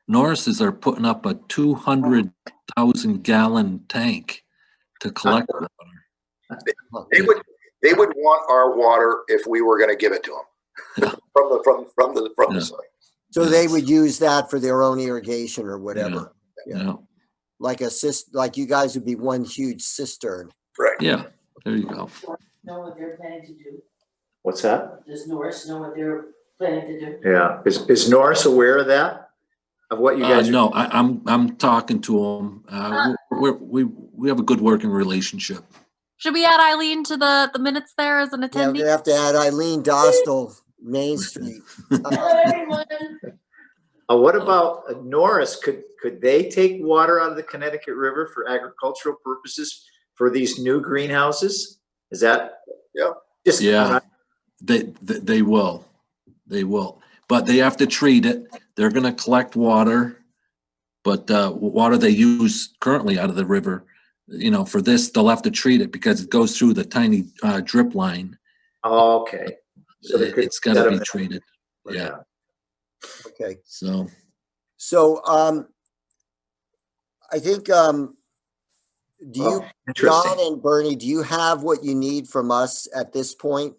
Norris's are putting up a 200,000 gallon tank to collect water. They would want our water if we were going to give it to them from the site. So they would use that for their own irrigation or whatever. Yeah. Like you guys would be one huge cistern. Right. Yeah. There you go. Know what they're planning to do? What's that? Does Norris know what they're planning to do? Yeah. Is Norris aware of that? Of what you guys? No, I'm talking to him. We have a good working relationship. Should we add Eileen to the minutes there as an Yeah, attendee? we're gonna have to add Eileen Dostal, Main Street. Hello, everyone. What about Norris? Could they take water out of the Connecticut River for agricultural purposes for these new greenhouses? Is that? Yeah. Yeah. They will. But they have to treat it. They're going to collect water, but water they use currently out of the river, for this, they'll have to treat it because it goes through the tiny drip line. Okay. So it's got to be treated. Yeah. Okay. So, I think, John and Bernie, do you have what you need from us at this point?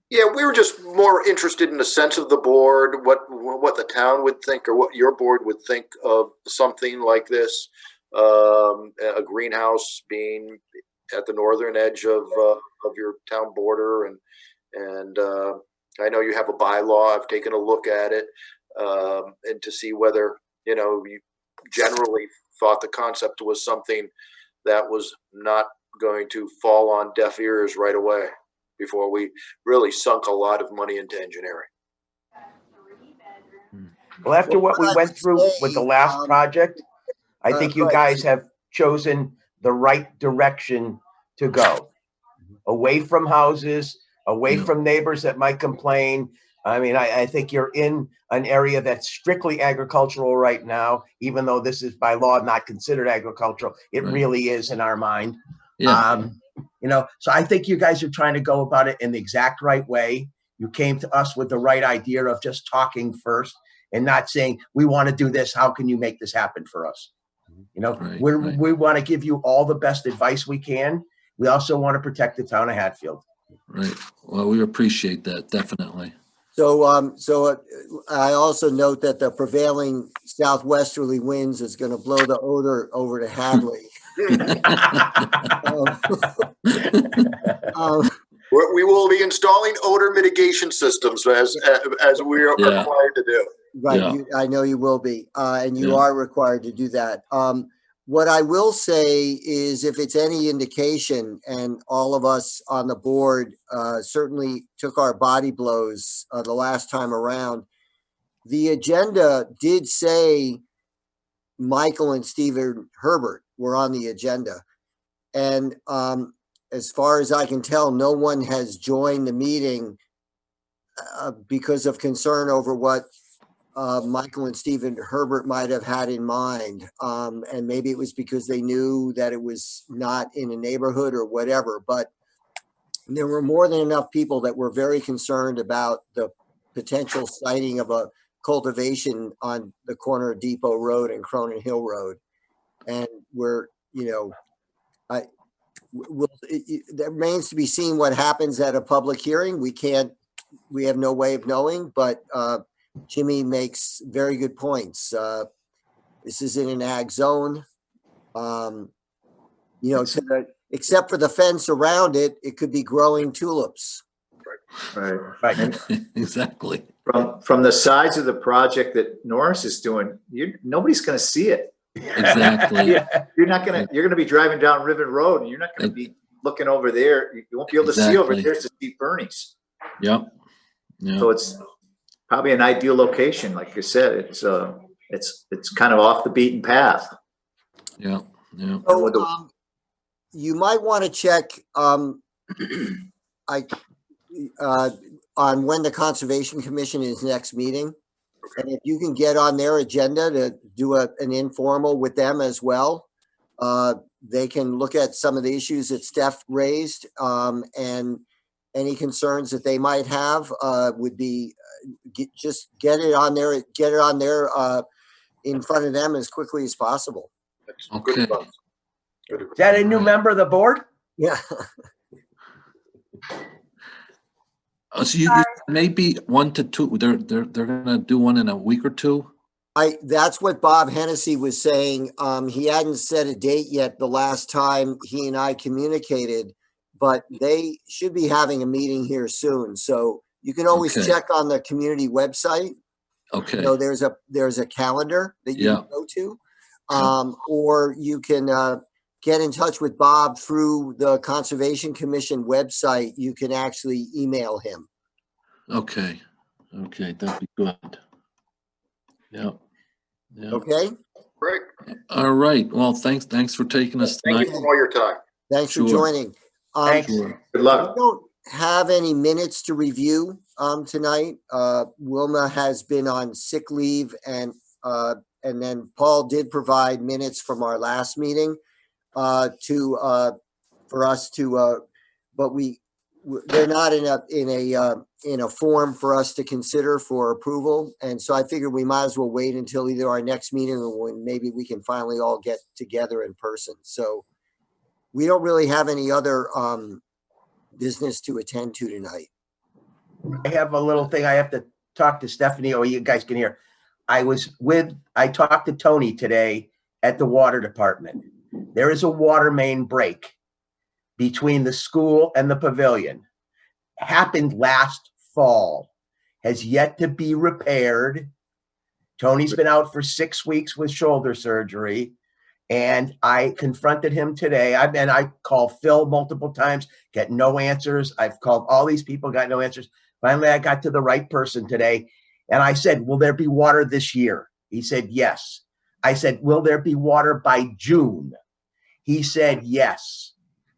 Yeah, we were just more interested in the sense of the board, what the town would think, or what your board would think of something like this. A greenhouse being at the northern edge of your town border, and I know you have a bylaw. I've taken a look at it, and to see whether you generally thought the concept was something that was not going to fall on deaf ears right away before we really sunk a lot of money into engineering. Well, after what we went through with the last project, I think you guys have chosen the right direction to go. Away from houses, away from neighbors that might complain. I mean, I think you're in an area that's strictly agricultural right now, even though this is by law not considered agricultural. It really is in our mind. Yeah. So I think you guys are trying to go about it in the exact right way. You came to us with the right idea of just talking first and not saying, we want to do this. How can you make this happen for us? We want to give you all the best advice we can. We also want to protect the town of Hatfield. Right. Well, we appreciate that. Definitely. So, I also note that the prevailing southwesterly winds is going to blow the odor over to Hadley. We will be installing odor mitigation systems as we are required to do. Right, yeah. I know you will be, and you are required to do that. What I will say is, if it's any indication, and all of us on the board certainly took our body blows the last time around, the agenda did say Michael and Stephen Herbert were on the agenda. And as far as I can tell, no one has joined the meeting because of concern over what Michael and Stephen Herbert might have had in mind. And maybe it was because they knew that it was not in a neighborhood or whatever, but there were more than enough people that were very concerned about the potential siting of a cultivation on the corner of Depot Road and Cronin Hill Road. And we're, it remains to be seen what happens at a public hearing. We have no way of knowing, but Jimmy makes very good points. This is in an ag zone. Except for the fence around it, it could be growing tulips. Right. Exactly. From the size of the project that Norris is doing, nobody's going to see it. Exactly. You're going to be driving down Riven Road and you're not going to be looking over there. You won't be able to see over there to see Bernie's. Yep. Yeah. So it's probably an ideal location. Like you said, it's kind of off the beaten path. Yeah. Yeah. So, you might want to check on when the Conservation Commission is next meeting. And if you can get on their agenda to do an informal with them as well, they can look at some of the issues that Steph raised, and any concerns that they might have would be just get it on there in front of them as quickly as possible. Okay. Is that a new member of the board? Yeah. So you maybe 1 to 2. They're gonna do one in a week or two. That's what Bob Hennessy was saying. He hadn't set a date yet the last time he and I communicated, but they should be having a meeting here soon. So you can always check on the community website. Okay. There's a calendar that you can go to, or you can get in touch with Bob through the Conservation Commission website. You can actually email him. Okay. That'd be good. Yeah. Okay. Great. All right. Well, thanks for taking us tonight. Thank you for all your time. Thanks for joining. Thanks. Sure. Good luck. We don't have any minutes to review tonight. Wilma has been on sick leave, and then Paul did provide minutes from our last meeting for us to, but they're not in a form for us to consider for approval, and so I figured we might as well wait until either our next meeting or when maybe we can finally all get together in person. So we don't really have any other business to attend to tonight. I have a little thing I have to talk to Stephanie, or you guys can hear. I talked to Tony today at the water department. There is a water main break between the school and the pavilion. Happened last fall, has yet to be repaired. Tony's been out for 6 weeks with shoulder surgery, and I confronted him today. I called Phil multiple times, get no answers. I've called all these people, got no answers. Finally, I got to the right person today, and I said, will there be water this year? He said, yes. I said, will there be water by June? He said, yes,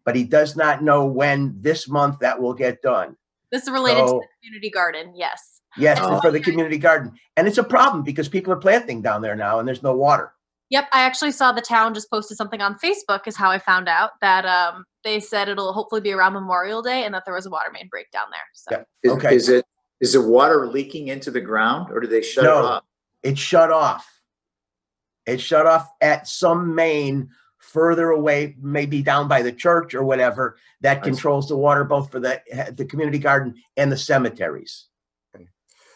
but he does not know when this month that will get done. This is related to the community garden. Yes. Yes, for the community garden. And it's a problem because people are planting down there now and there's no water. Yep. I actually saw the town just posted something on Facebook is how I found out that they said it'll hopefully be around Memorial Day and that there was a water main break down there. So. Yep. Okay. Is the water leaking into the ground or do they shut it off? It's shut off. It's shut off at some main further away, maybe down by the church or whatever, that controls the water both for the community garden and the cemeteries.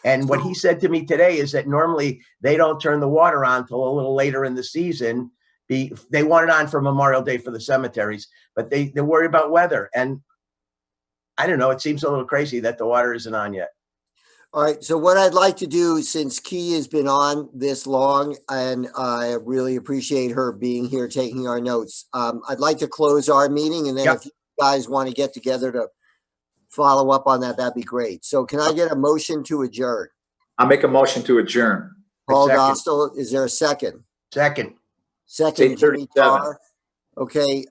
And what he said to me today is that normally they don't turn the water on till a little later in the season. They want it on for Memorial Day for the cemeteries, but they're worried about weather. And I don't know, it seems a little crazy that the water isn't on yet. All right. So what I'd like to do, since Key has been on this long, and I really appreciate her being here, taking our notes, I'd like to close our meeting. And then if you guys want to get together to follow up on that, that'd be great. So can I get a motion to adjourn? I'll make a motion to adjourn. Paul Dostal, is there a second? Second. Second, Jimmy Tarr. Okay.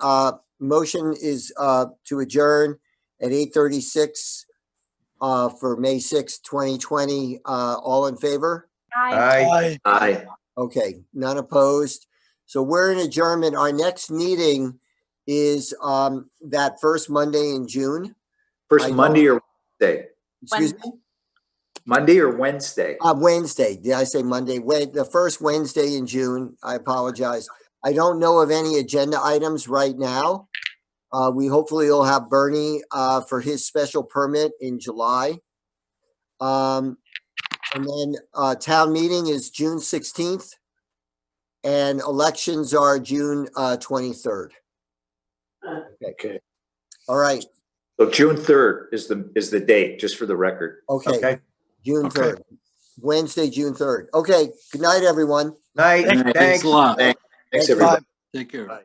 Motion is to adjourn at 8:36. For May 6th, 2020, all in favor? Aye. Aye. Okay, none opposed. So we're in adjournment. Our next meeting is that first Monday in June. First Monday or Wednesday? Excuse me? Monday or Wednesday? Wednesday. Did I say Monday? The first Wednesday in June. I apologize. I don't know of any agenda items right now. We hopefully will have Bernie for his special permit in July. And then town meeting is June 16th. And elections are June 23rd. Okay. All right. So June 3rd is the date, just for the record. Okay. Okay. June Okay. 3rd. Wednesday, June 3rd. Okay. Good night, everyone. Night. Good night. Thanks. a lot. Thanks, Thanks, everybody. Bob. Take care. Bye.